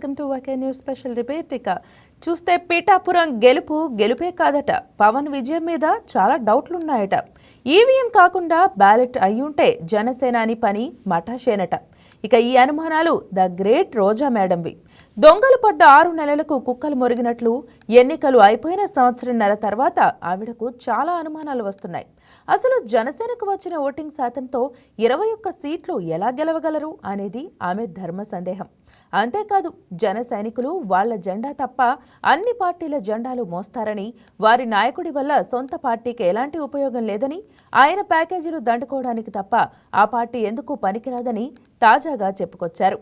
Welcome to YK news special debate. ఇక చూస్తే పీఠాపురం గెలుపే కాదట. పవన్ విజయం మీద చాలా డౌట్లున్నాయట. ఈవీఎం కాకుండా బ్యాలెట్ అయ్యుంటే జనసేనాని పని మటాషేనట. ఇక ఈ అనుమానాలు ద గ్రేట్ రోజా మేడంవి. దొంగలు పడ్డ 6 నెలలకు కుక్కలు మొరిగినట్లు ఎన్నికలు అయిపోయిన సంవత్సరంన్నర తర్వాత ఆవిడకు చాలా అనుమానాలు వస్తున్నాయి. అసలు జనసేనకు వచ్చిన ఓటింగ్ శాతంతో 21 సీట్లు ఎలా గెలవగలరు అనేది ఆమె ధర్మ సందేహం. అంతేకాదు, జన సైనికులు వాళ్ల జెండా తప్ప అన్ని పార్టీల జెండాలు మోస్తారని, వారి నాయకుడి వల్ల సొంత పార్టీకి ఎలాంటి ఉపయోగం లేదని, ఆయన ప్యాకేజీలు దండుకోవడానికి తప్ప ఆ పార్టీ ఎందుకు పనికిరాదని తాజాగా చెప్పుకొచ్చారు.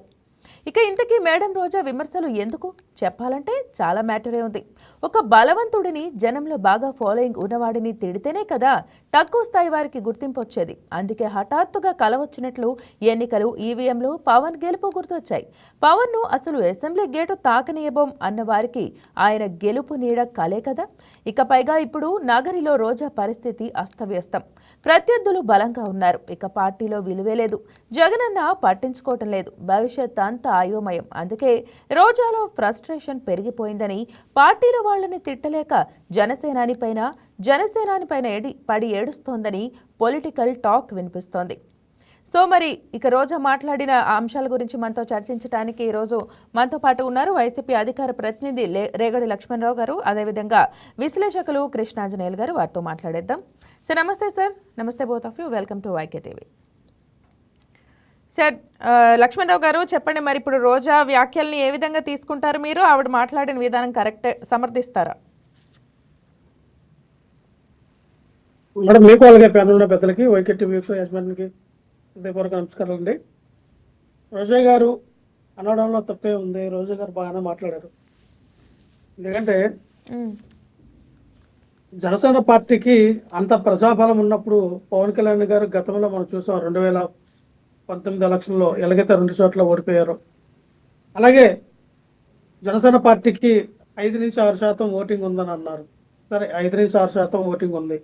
ఇక ఇంతకీ మేడం రోజా విమర్శలు ఎందుకు? చెప్పాలంటే చాలా మ్యాటరే ఉంది. ఒక బలవంతుడిని, జనంలో బాగా ఫాలోయింగ్ ఉన్నవాడిని తిడితేనే కదా తక్కువ స్థాయి వారికి గుర్తింపు వచ్చేది. అందుకే హఠాత్తుగా కలవచ్చినట్లు ఎన్నికలు, ఈవీఎంలు, పవన్ గెలుపు గుర్తొచ్చాయి. పవన్ను అసలు అసెంబ్లీ గేటు తాకనీయబోం అన్న వారికి ఆయన గెలుపు నీడ కలే కదా. ఇక పైగా ఇప్పుడు నగరిలో రోజా పరిస్థితి అస్తవ్యస్తం. ప్రత్యర్థులు బలంగా ఉన్నారు. ఇక పార్టీలో విలువే లేదు. జగనన్న పట్టించుకోవటం లేదు. భవిష్యత్ అంతా అయోమయం. అందుకే రోజాలో ఫ్రస్ట్రేషన్ పెరిగిపోయిందని, పార్టీలో వాళ్ళని తిట్టలేక జనసేనాని పైన పడి ఏడుస్తోందని పొలిటికల్ టాక్ వినిపిస్తోంది. సో మరి ఇక రోజా మాట్లాడిన అంశాల గురించి మనతో చర్చించడానికి ఈరోజు మనతో పాటు ఉన్నారు వైసీపీ అధికార ప్రతినిధి రేగడి లక్ష్మణరావు గారు, అదేవిధంగా విశ్లేషకులు కృష్ణాంజనేయులు గారు. వారితో మాట్లాడేద్దాం. సార్ నమస్తే. సార్ నమస్తే both of you. Welcome to YK TV. Sir Lakshmanarao గారు చెప్పండి, మరి ఇప్పుడు రోజా వ్యాఖ్యల్ని ఏ విధంగా తీసుకుంటారు మీరు? ఆవిడ మాట్లాడిన విధానం కరెక్టే, సమర్థిస్తారా? మేడం, మీకు అలాగే ప్యానల్ పెద్దలకి, వైకే టీవీ యజమానికి హృదయపూర్వక నమస్కారాలు అండి. రోజా గారు అనడంలో తప్పే ఉంది. రోజా గారు బాగానే మాట్లాడారు. ఎందుకంటే జనసేన పార్టీకి అంత ప్రజాబలం ఉన్నప్పుడు పవన్ కళ్యాణ్ గారు గతంలో మనం చూసాం 2019 ఎలక్షన్లో ఎలాగైతే 2 చోట్ల ఓడిపోయారో, అలాగే జనసేన పార్టీకి 5-6% ఓటింగ్ ఉందని అన్నారు. సరే, 5-6% ఓటింగ్ ఉంది.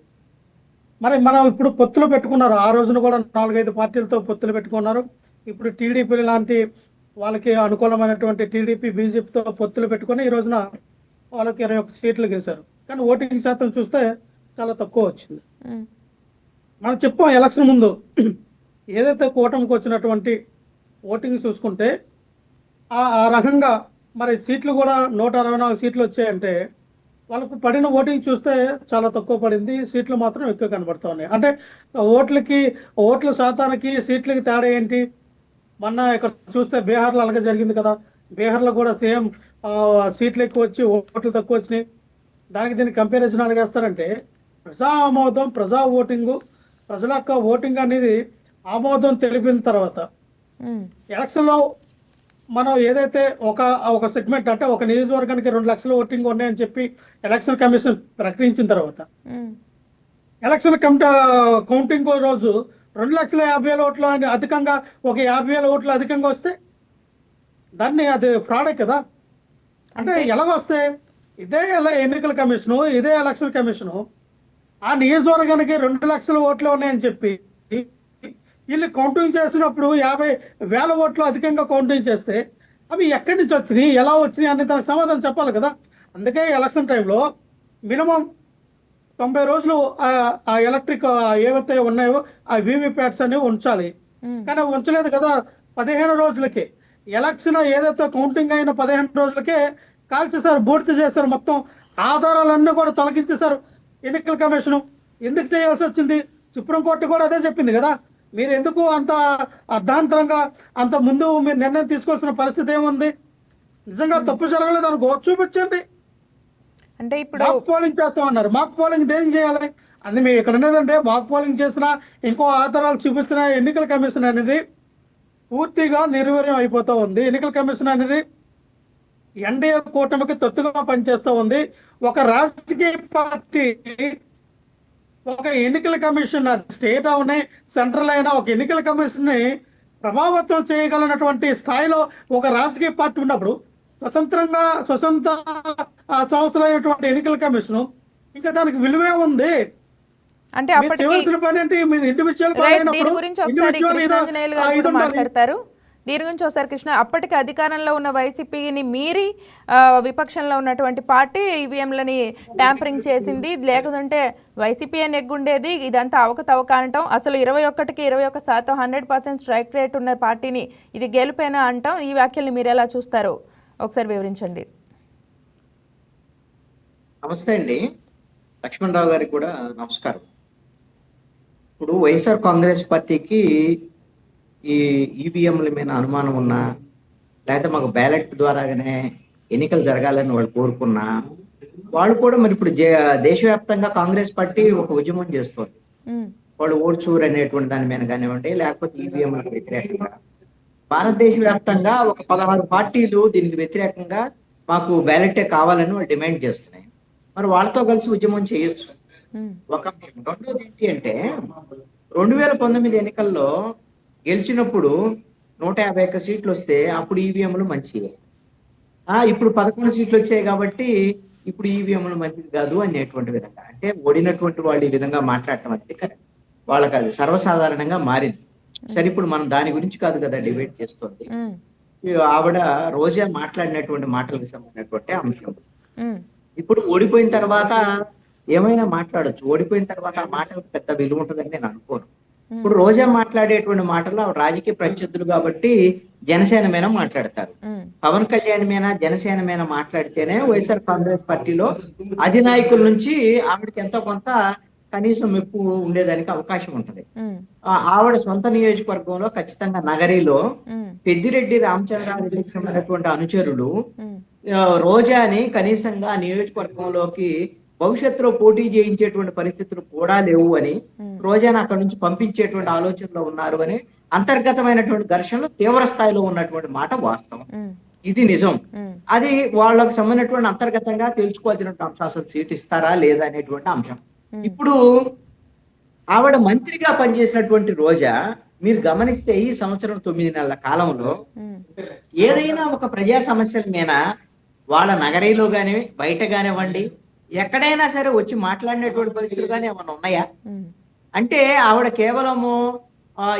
మరి మనం ఇప్పుడు పొత్తులు పెట్టుకున్నారు. ఆ రోజున కూడా 4-5 పార్టీలతో పొత్తులు పెట్టుకున్నారు. ఇప్పుడు టీడీపీ లాంటి వాళ్ళకి అనుకూలమైనటువంటి టీడీపీ, బీజేపీతో పొత్తులు పెట్టుకుని ఈ రోజున వాళ్ళకి 21 సీట్లు గెలిచారు. కానీ ఓటింగ్ శాతం చూస్తే చాలా తక్కువ వచ్చింది. మనం చెప్పాం ఎలక్షన్ ముందు, ఏదైతే కూటమికి వచ్చినటువంటి ఓటింగ్ చూసుకుంటే ఆ రకంగా మరి సీట్లు కూడా 164 సీట్లు వచ్చాయంటే వాళ్ళకు పడిన ఓటింగ్ చూస్తే చాలా తక్కువ పడింది. సీట్లు మాత్రం ఎక్కువ కనబడుతూ ఉన్నాయి. అంటే ఓట్ల శాతానికి సీట్లకి తేడా ఏంటి? మొన్న ఇక్కడ చూస్తే బీహార్లో అలాగే జరిగింది కదా. బీహార్లో కూడా సేమ్ సీట్లు ఎక్కువ వచ్చి ఓట్లు తక్కువ వచ్చినాయి. దానికి దీనికి కంపారిజన్ అడిగేస్తారంటే ప్రజా ఆమోదం, ప్రజా ఓటింగు, ప్రజల యొక్క ఓటింగ్ అనేది ఆమోదం తెలిపిన తర్వాత ఎలక్షన్లో మనం ఏదైతే ఒక సెగ్మెంట్, అంటే ఒక నియోజకవర్గానికి 2 లక్షల ఓటింగ్ ఉన్నాయని చెప్పి ఎలక్షన్ కమిషన్ ప్రకటించిన తర్వాత ఎలక్షన్ కౌంటింగ్ రోజు 2,50,000 ఓట్లు అధికంగా, ఒక 50,000 ఓట్లు అధికంగా వస్తే దాన్ని అది ఫ్రాడే కదా. అంటే ఎలాగొస్తే ఇదే ఎన్నికల కమిషను, ఇదే ఎలక్షన్ కమిషను ఆ నియోజకవర్గానికి 2 లక్షల ఓట్లు ఉన్నాయని చెప్పి వీళ్ళు కౌంటింగ్ చేసినప్పుడు 50,000 ఓట్లు అధికంగా కౌంటింగ్ చేస్తే అవి ఎక్కడి నుంచి వచ్చినాయి, ఎలా వచ్చినాయి అనే దానికి సమాధానం చెప్పాలి కదా. అందుకే ఎలక్షన్ టైంలో మినిమం 90 రోజులు ఆ ఎలక్ట్రిక్ ఏవైతే ఉన్నాయో ఆ వీవీప్యాట్స్ అనేవి ఉంచాలి. కానీ ఉంచలేదు కదా. 15 రోజులకి ఎలక్షన్ ఏదైతే కౌంటింగ్ అయిన 15 రోజులకే కాల్చేశారు, బూడిద చేశారు. మొత్తం ఆధారాలన్నీ కూడా తొలగించేశారు ఎన్నికల కమిషను. ఎందుకు చేయాల్సి వచ్చింది? సుప్రీంకోర్టు కూడా అదే చెప్పింది కదా. మీరు ఎందుకు అంత అర్ధాంతరంగా అంత ముందు మీరు నిర్ణయం తీసుకోవాల్సిన పరిస్థితి ఏముంది? నిజంగా తప్పు జరగలేదు అనుకో, చూపించండి. అంటే ఇప్పుడు మాక్ పోలింగ్ చేస్తామన్నారు. మాక్ పోలింగ్ దేనికి చేయాలి? అది మేము ఇక్కడ ఉన్నదంటే మాక్ పోలింగ్ చేసినా, ఇంకో ఆధారాలు చూపించిన ఎన్నికల కమిషన్ అనేది పూర్తిగా నిర్వీర్యం అయిపోతూ ఉంది. ఎన్నికల కమిషన్ అనేది ఎన్డీఏ కూటమికి తొత్తుగా పనిచేస్తూ ఉంది. ఒక రాజకీయ పార్టీ, ఒక ఎన్నికల కమిషన్, స్టేట్ అవునే సెంట్రల్ అయినా ఒక ఎన్నికల కమిషన్ ని ప్రభావితం చేయగలిగినటువంటి స్థాయిలో ఒక రాజకీయ పార్టీ ఉన్నప్పుడు స్వతంత్ర సంస్థలైనటువంటి ఎన్నికల కమిషన్ ఇంకా దానికి విలువే ఉంది. అంటే అప్పటికి దీని గురించి ఒకసారి కృష్ణాంజనేయులు గారు కూడా మాట్లాడతారు. దీని గురించి ఒకసారి కృష్ణ, అప్పటికి అధికారంలో ఉన్న వైసీపీని మీరి విపక్షంలో ఉన్నటువంటి పార్టీ ఈవీఎంలని ట్యాంపరింగ్ చేసింది, లేకుంటే వైసీపీ నెగ్గుండేది, ఇదంతా అవకతవక అనటం, అసలు 21కి 21% 100% స్ట్రైక్ రేట్ ఉన్న పార్టీని ఇది గెలుపేనా అంటాం. ఈ వ్యాఖ్యల్ని మీరు ఎలా చూస్తారు, ఒకసారి వివరించండి. నమస్తే అండి, లక్ష్మణరావు గారికి కూడా నమస్కారం. ఇప్పుడు వైఎస్ఆర్ కాంగ్రెస్ పార్టీకి ఈ ఈవీఎంల మీద అనుమానం ఉన్నా, లేకపోతే మాకు బ్యాలెట్ ద్వారాగానే ఎన్నికలు జరగాలని వాళ్ళు కోరుకున్నా, వాళ్ళు కూడా మరి ఇప్పుడు దేశవ్యాప్తంగా కాంగ్రెస్ పార్టీ ఒక ఉద్యమం చేస్తుంది. వాళ్ళు ఓడ్చూర్ అనేటువంటి దాని మీద కానివ్వండి, లేకపోతే ఈవీఎంలకు వ్యతిరేకంగా భారతదేశ వ్యాప్తంగా ఒక 16 పార్టీలు దీనికి వ్యతిరేకంగా మాకు బ్యాలెటే కావాలని వాళ్ళు డిమాండ్ చేస్తున్నాయి. మరి వాళ్ళతో కలిసి ఉద్యమం చేయొచ్చు, ఒక అంశం. రెండోది ఏంటి అంటే 2019 ఎన్నికల్లో గెలిచినప్పుడు 151 సీట్లు వస్తే అప్పుడు ఈవీఎంలు మంచిది. ఇప్పుడు 11 సీట్లు వచ్చాయి కాబట్టి ఇప్పుడు ఈవీఎంలు మంచిది కాదు అనేటువంటి విధంగా, అంటే ఓడినటువంటి వాళ్ళు ఈ విధంగా మాట్లాడటం అనేది కరెక్ట్, వాళ్ళకి అది సర్వసాధారణంగా మారింది. సరే, ఇప్పుడు మనం దాని గురించి కాదు కదా డిబేట్ చేస్తుంది. ఆవిడ రోజా మాట్లాడినటువంటి మాటలకు సంబంధించినటువంటి అంశం. ఇప్పుడు ఓడిపోయిన తర్వాత ఏమైనా మాట్లాడొచ్చు, ఓడిపోయిన తర్వాత ఆ మాటలకు పెద్ద విలువ ఉంటుందని నేను అనుకోను. ఇప్పుడు రోజా మాట్లాడేటువంటి మాటలు రాజకీయ ప్రత్యర్థులు కాబట్టి జనసేన మీద మాట్లాడతారు. పవన్ కళ్యాణ్ మీద జనసేన మీద మాట్లాడితేనే వైఎస్ఆర్ కాంగ్రెస్ పార్టీలో అధినాయకుల నుంచి ఆవిడకి ఎంతో కొంత కనీసం మెప్పు ఉండేదానికి అవకాశం ఉంటది. ఆవిడ సొంత నియోజకవర్గంలో ఖచ్చితంగా నగరిలో పెద్దిరెడ్డి రామచంద్రారెడ్డికి సంబంధించినటువంటి అనుచరులు రోజాని కనీసంగా నియోజకవర్గంలోకి భవిష్యత్తులో పోటీ చేయించేటువంటి పరిస్థితులు కూడా లేవు అని, రోజాను అక్కడ నుంచి పంపించేటువంటి ఆలోచనలో ఉన్నారు అని అంతర్గతమైనటువంటి ఘర్షణలు తీవ్ర స్థాయిలో ఉన్నటువంటి మాట వాస్తవం, ఇది నిజం. అది వాళ్ళకు సంబంధించినటువంటి అంతర్గతంగా తెలుసుకోవాల్సినటువంటి అంశం, అసలు సీట్ ఇస్తారా లేదా అనేటువంటి అంశం. ఇప్పుడు ఆవిడ మంత్రిగా పనిచేసినటువంటి రోజా మీరు గమనిస్తే ఈ సంవత్సరం 9 నెలల కాలంలో ఏదైనా ఒక ప్రజా సమస్యల మీద వాళ్ళ నగరీలో గాని బయట కానివ్వండి ఎక్కడైనా సరే వచ్చి మాట్లాడినటువంటి పరిస్థితులు కానీ ఏమైనా ఉన్నాయా? అంటే ఆవిడ కేవలము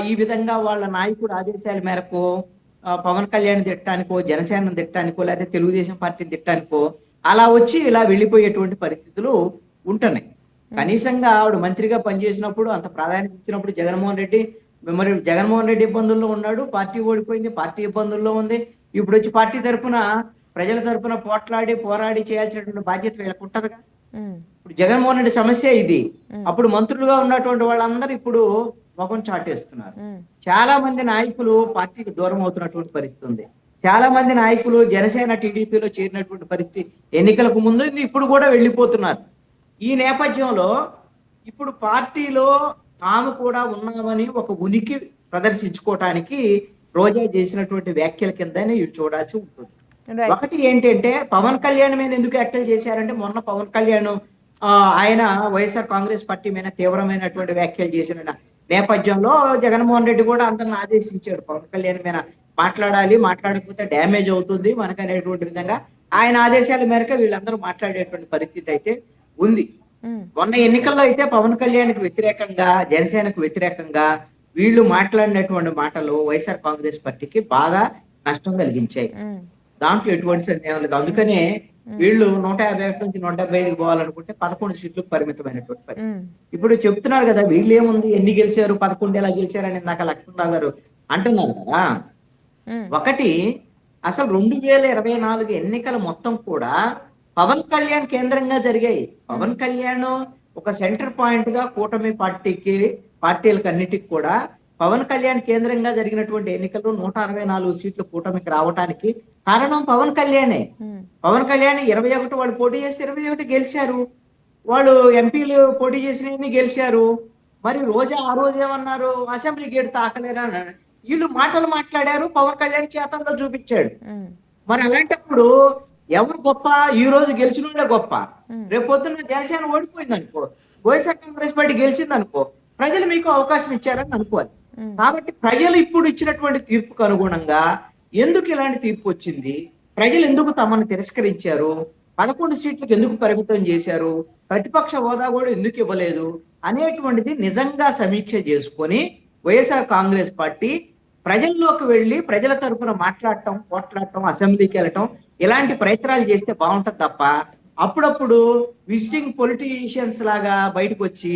ఈ విధంగా వాళ్ళ నాయకుడు ఆదేశాల మేరకు పవన్ కళ్యాణ్ తిట్టడానికో, జనసేన తిట్టడానికో, లేకపోతే తెలుగుదేశం పార్టీ తిట్టడానికో అలా వచ్చి ఇలా వెళ్ళిపోయేటువంటి పరిస్థితులు ఉంటున్నాయి. కనీసంగా ఆవిడ మంత్రిగా పనిచేసినప్పుడు అంత ప్రాధాన్యత ఇచ్చినప్పుడు జగన్మోహన్ రెడ్డి ఇబ్బందుల్లో ఉన్నాడు, పార్టీ ఓడిపోయింది, పార్టీ ఇబ్బందుల్లో ఉంది. ఇప్పుడు వచ్చి పార్టీ తరఫున ప్రజల తరఫున పోరాడి చేయాల్సినటువంటి బాధ్యత వీళ్ళకు ఉంటదిగా. ఇప్పుడు జగన్మోహన్ రెడ్డి సమస్య ఇది. అప్పుడు మంత్రులుగా ఉన్నటువంటి వాళ్ళందరూ ఇప్పుడు ముఖం చాటేస్తున్నారు. చాలా మంది నాయకులు పార్టీకి దూరం అవుతున్నటువంటి పరిస్థితి ఉంది. చాలా మంది నాయకులు జనసేన టీడీపీలో చేరినటువంటి పరిస్థితి ఎన్నికలకు ముందు, ఇప్పుడు కూడా వెళ్ళిపోతున్నారు. ఈ నేపథ్యంలో ఇప్పుడు పార్టీలో తాము కూడా ఉన్నామని ఒక ఉనికి ప్రదర్శించుకోవటానికి రోజా చేసినటువంటి వ్యాఖ్యల కిందనే ఇవి చూడాల్సి ఉంటుంది. ఒకటి ఏంటంటే పవన్ కళ్యాణ్ మీద ఎందుకు వ్యాఖ్యలు చేశారంటే, మొన్న పవన్ కళ్యాణ్ ఆయన వైఎస్ఆర్ కాంగ్రెస్ పార్టీ మీద తీవ్రమైనటువంటి వ్యాఖ్యలు చేసిన నేపథ్యంలో జగన్మోహన్ రెడ్డి కూడా అందరిని ఆదేశించాడు, పవన్ కళ్యాణ్ మీద మాట్లాడాలి, మాట్లాడకపోతే డ్యామేజ్ అవుతుంది మనకు అనేటువంటి విధంగా ఆయన ఆదేశాల మేరకు వీళ్ళందరూ మాట్లాడేటువంటి పరిస్థితి అయితే ఉంది. మొన్న ఎన్నికల్లో అయితే పవన్ కళ్యాణ్కి వ్యతిరేకంగా, జనసేనకు వ్యతిరేకంగా వీళ్ళు మాట్లాడినటువంటి మాటలు వైఎస్ఆర్ కాంగ్రెస్ పార్టీకి బాగా నష్టం కలిగించాయి. దాంట్లో ఎటువంటి సందేహం లేదు. అందుకనే వీళ్ళు 151 నుంచి 175 పోవాలనుకుంటే 11 సీట్లకు పరిమితమైనటువంటి పరిస్థితి. ఇప్పుడు చెప్తున్నారు కదా, వీళ్ళు ఏముంది ఎన్ని గెలిచారు, 11 ఎలా గెలిచారని ఇందాక లక్ష్మణరావు గారు అంటున్నారు కదా. ఒకటి, అసలు 2024 ఎన్నికల మొత్తం కూడా పవన్ కళ్యాణ్ కేంద్రంగా జరిగాయి. పవన్ కళ్యాణ్ ఒక సెంటర్ పాయింట్ గా కూటమి పార్టీలకు అన్నిటికి కూడా పవన్ కళ్యాణ్ కేంద్రంగా జరిగినటువంటి ఎన్నికల్లో 164 సీట్లు కూటమికి రావడానికి కారణం పవన్ కళ్యాణే. పవన్ కళ్యాణ్ 21 వాళ్ళు పోటీ చేస్తే 21 గెలిచారు, వాళ్ళు ఎంపీలు పోటీ చేసినవి గెలిచారు. మరి రోజా ఆ రోజు ఏమన్నారు, అసెంబ్లీ గేట్ తాకలేరా అని వీళ్ళు మాటలు మాట్లాడారు, పవన్ కళ్యాణ్ చేతంలో చూపించాడు. మరి అలాంటప్పుడు ఎవరు గొప్ప? ఈ రోజు గెలిచిన వాళ్ళే గొప్ప. రేపు పొద్దున్న జనసేన ఓడిపోయింది అనుకో, వైఎస్ఆర్ కాంగ్రెస్ పార్టీ గెలిచింది అనుకో, ప్రజలు మీకు అవకాశం ఇచ్చారని అనుకోవాలి. కాబట్టి ప్రజలు ఇప్పుడు ఇచ్చినటువంటి తీర్పుకు అనుగుణంగా ఎందుకు ఇలాంటి తీర్పు వచ్చింది, ప్రజలు ఎందుకు తమను తిరస్కరించారు, 11 సీట్లకు ఎందుకు పరిమితం చేశారు, ప్రతిపక్ష హోదా కూడా ఎందుకు ఇవ్వలేదు అనేటువంటిది నిజంగా సమీక్ష చేసుకొని వైఎస్ఆర్ కాంగ్రెస్ పార్టీ ప్రజల్లోకి వెళ్ళి ప్రజల తరపున మాట్లాడటం, పోట్లాడటం, అసెంబ్లీకి వెళ్ళటం ఇలాంటి ప్రయత్నాలు చేస్తే బాగుంటది తప్ప అప్పుడప్పుడు విజిటింగ్ పొలిటీషియన్స్ లాగా బయటకు వచ్చి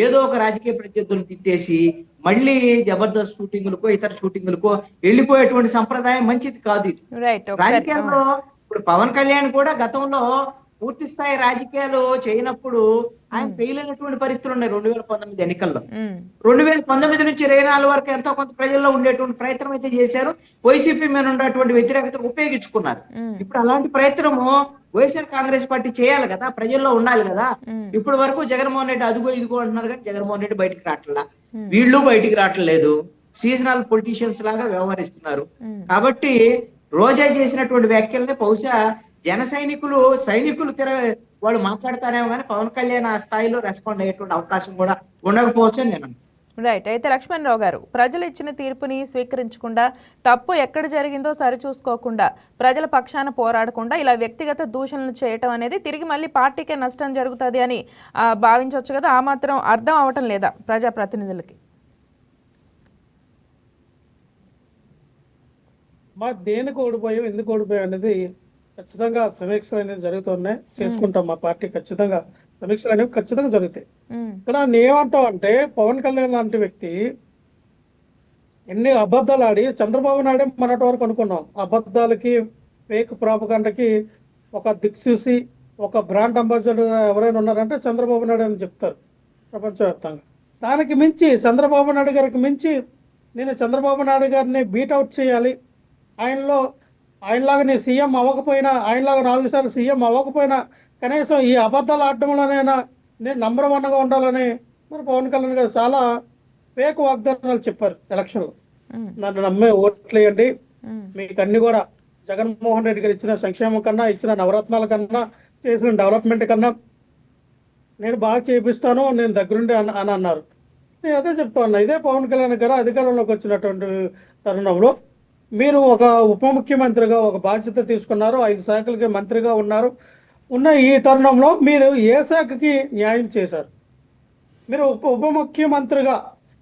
ఏదో ఒక రాజకీయ ప్రత్యర్థులను తిట్టేసి మళ్ళీ జబర్దస్త్ షూటింగులకో ఇతర షూటింగులకో వెళ్ళిపోయేటువంటి సంప్రదాయం మంచిది కాదు ఇది. రైట్, ఒకసారి రాజకీయాల్లో ఇప్పుడు పవన్ కళ్యాణ్ కూడా గతంలో పూర్తి స్థాయి రాజకీయాలు చేయనప్పుడు ఆయన ఫెయిల్ అయినటువంటి పరిస్థితులు ఉన్నాయి 2019 ఎన్నికల్లో. 2019 నుంచి 24 వరకు ఎంతో కొంత ప్రజల్లో ఉండేటువంటి ప్రయత్నం అయితే చేశారు. వైసీపీ మీద ఉన్నటువంటి వ్యతిరేకత ఉపయోగించుకున్నారు. ఇప్పుడు అలాంటి ప్రయత్నము వైఎస్ఆర్ కాంగ్రెస్ పార్టీ చేయాలి కదా, ప్రజల్లో ఉండాలి కదా. ఇప్పటి వరకు జగన్మోహన్ రెడ్డి అదుగో ఇదిగో అంటున్నారు కానీ జగన్మోహన్ రెడ్డి బయటికి రావట్లా, వీళ్ళు బయటికి రావట్లేదు, సీజనల్ పొలిటీషియన్స్ లాగా వ్యవహరిస్తున్నారు. కాబట్టి రోజా చేసినటువంటి వ్యాఖ్యల్ని బహుశా జన సైనికులు వాళ్ళు మాట్లాడతారేమో కానీ పవన్ కళ్యాణ్ ఆ స్థాయిలో రెస్పాండ్ అయ్యేటువంటి అవకాశం కూడా ఉండకపోవచ్చు అని నేను అనుకుంటున్నాను. రైట్. అయితే లక్ష్మణరావు గారు, ప్రజలు ఇచ్చిన తీర్పుని స్వీకరించకుండా, తప్పు ఎక్కడ జరిగిందో సరిచూసుకోకుండా, ప్రజల పక్షాన పోరాడకుండా ఇలా వ్యక్తిగత దూషణలు చేయటం అనేది తిరిగి మళ్ళీ పార్టీకే నష్టం జరుగుతుంది అని భావించవచ్చు కదా. ఆ మాత్రం అర్థం అవటం లేదా ప్రజాప్రతినిధులకి? మా దేనికి ఓడిపోయాం, ఎందుకు ఓడిపోయాం అనేది ఖచ్చితంగా సమీక్షలు అనేది జరుగుతున్నాయి, చేసుకుంటాం. మా పార్టీ ఖచ్చితంగా సమీక్షలు అనేవి ఖచ్చితంగా జరుగుతాయి. ఇక్కడ నేనేమంటాం అంటే, పవన్ కళ్యాణ్ లాంటి వ్యక్తి ఎన్ని అబద్ధాలు ఆడి, చంద్రబాబు నాయుడు మొన్నటి వరకు అనుకున్నాం అబద్ధాలకి, ఫేక్ ప్రాపగండకి ఒక దిక్సూసి, ఒక బ్రాండ్ అంబాసిడర్ ఎవరైనా ఉన్నారంటే చంద్రబాబు నాయుడు అని చెప్తారు ప్రపంచవ్యాప్తంగా. దానికి మించి చంద్రబాబు నాయుడు గారికి మించి నేను చంద్రబాబు నాయుడు గారిని బీట్అవుట్ చేయాలి, ఆయనలాగా నేను సీఎం అవ్వకపోయినా, ఆయనలాగా 4 సార్లు సీఎం అవ్వకపోయినా కనీసం ఈ అబద్ధాలు ఆడటంలోనైనా నేను నంబర్ 1గా ఉండాలని మరి పవన్ కళ్యాణ్ గారు చాలా ఫేక్ వాగ్దానాలు చెప్పారు ఎలక్షన్లో. నన్ను నమ్మే ఓట్లేయండి, మీకు అన్ని కూడా జగన్మోహన్ రెడ్డి గారు ఇచ్చిన సంక్షేమం కన్నా, ఇచ్చిన నవరత్నాల కన్నా, చేసిన డెవలప్మెంట్ కన్నా నేను బాగా చేపిస్తాను, నేను దగ్గరుండి అని అన్నారు. నేను అదే చెప్తా ఉన్నా, ఇదే పవన్ కళ్యాణ్ గారు అధికారంలోకి వచ్చినటువంటి తరుణంలో మీరు ఒక ఉప ముఖ్యమంత్రిగా ఒక బాధ్యత తీసుకున్నారు, 5 శాఖలకి మంత్రిగా ఉన్న ఈ తరుణంలో మీరు ఏ శాఖకి న్యాయం చేశారు? మీరు ఉప ముఖ్యమంత్రిగా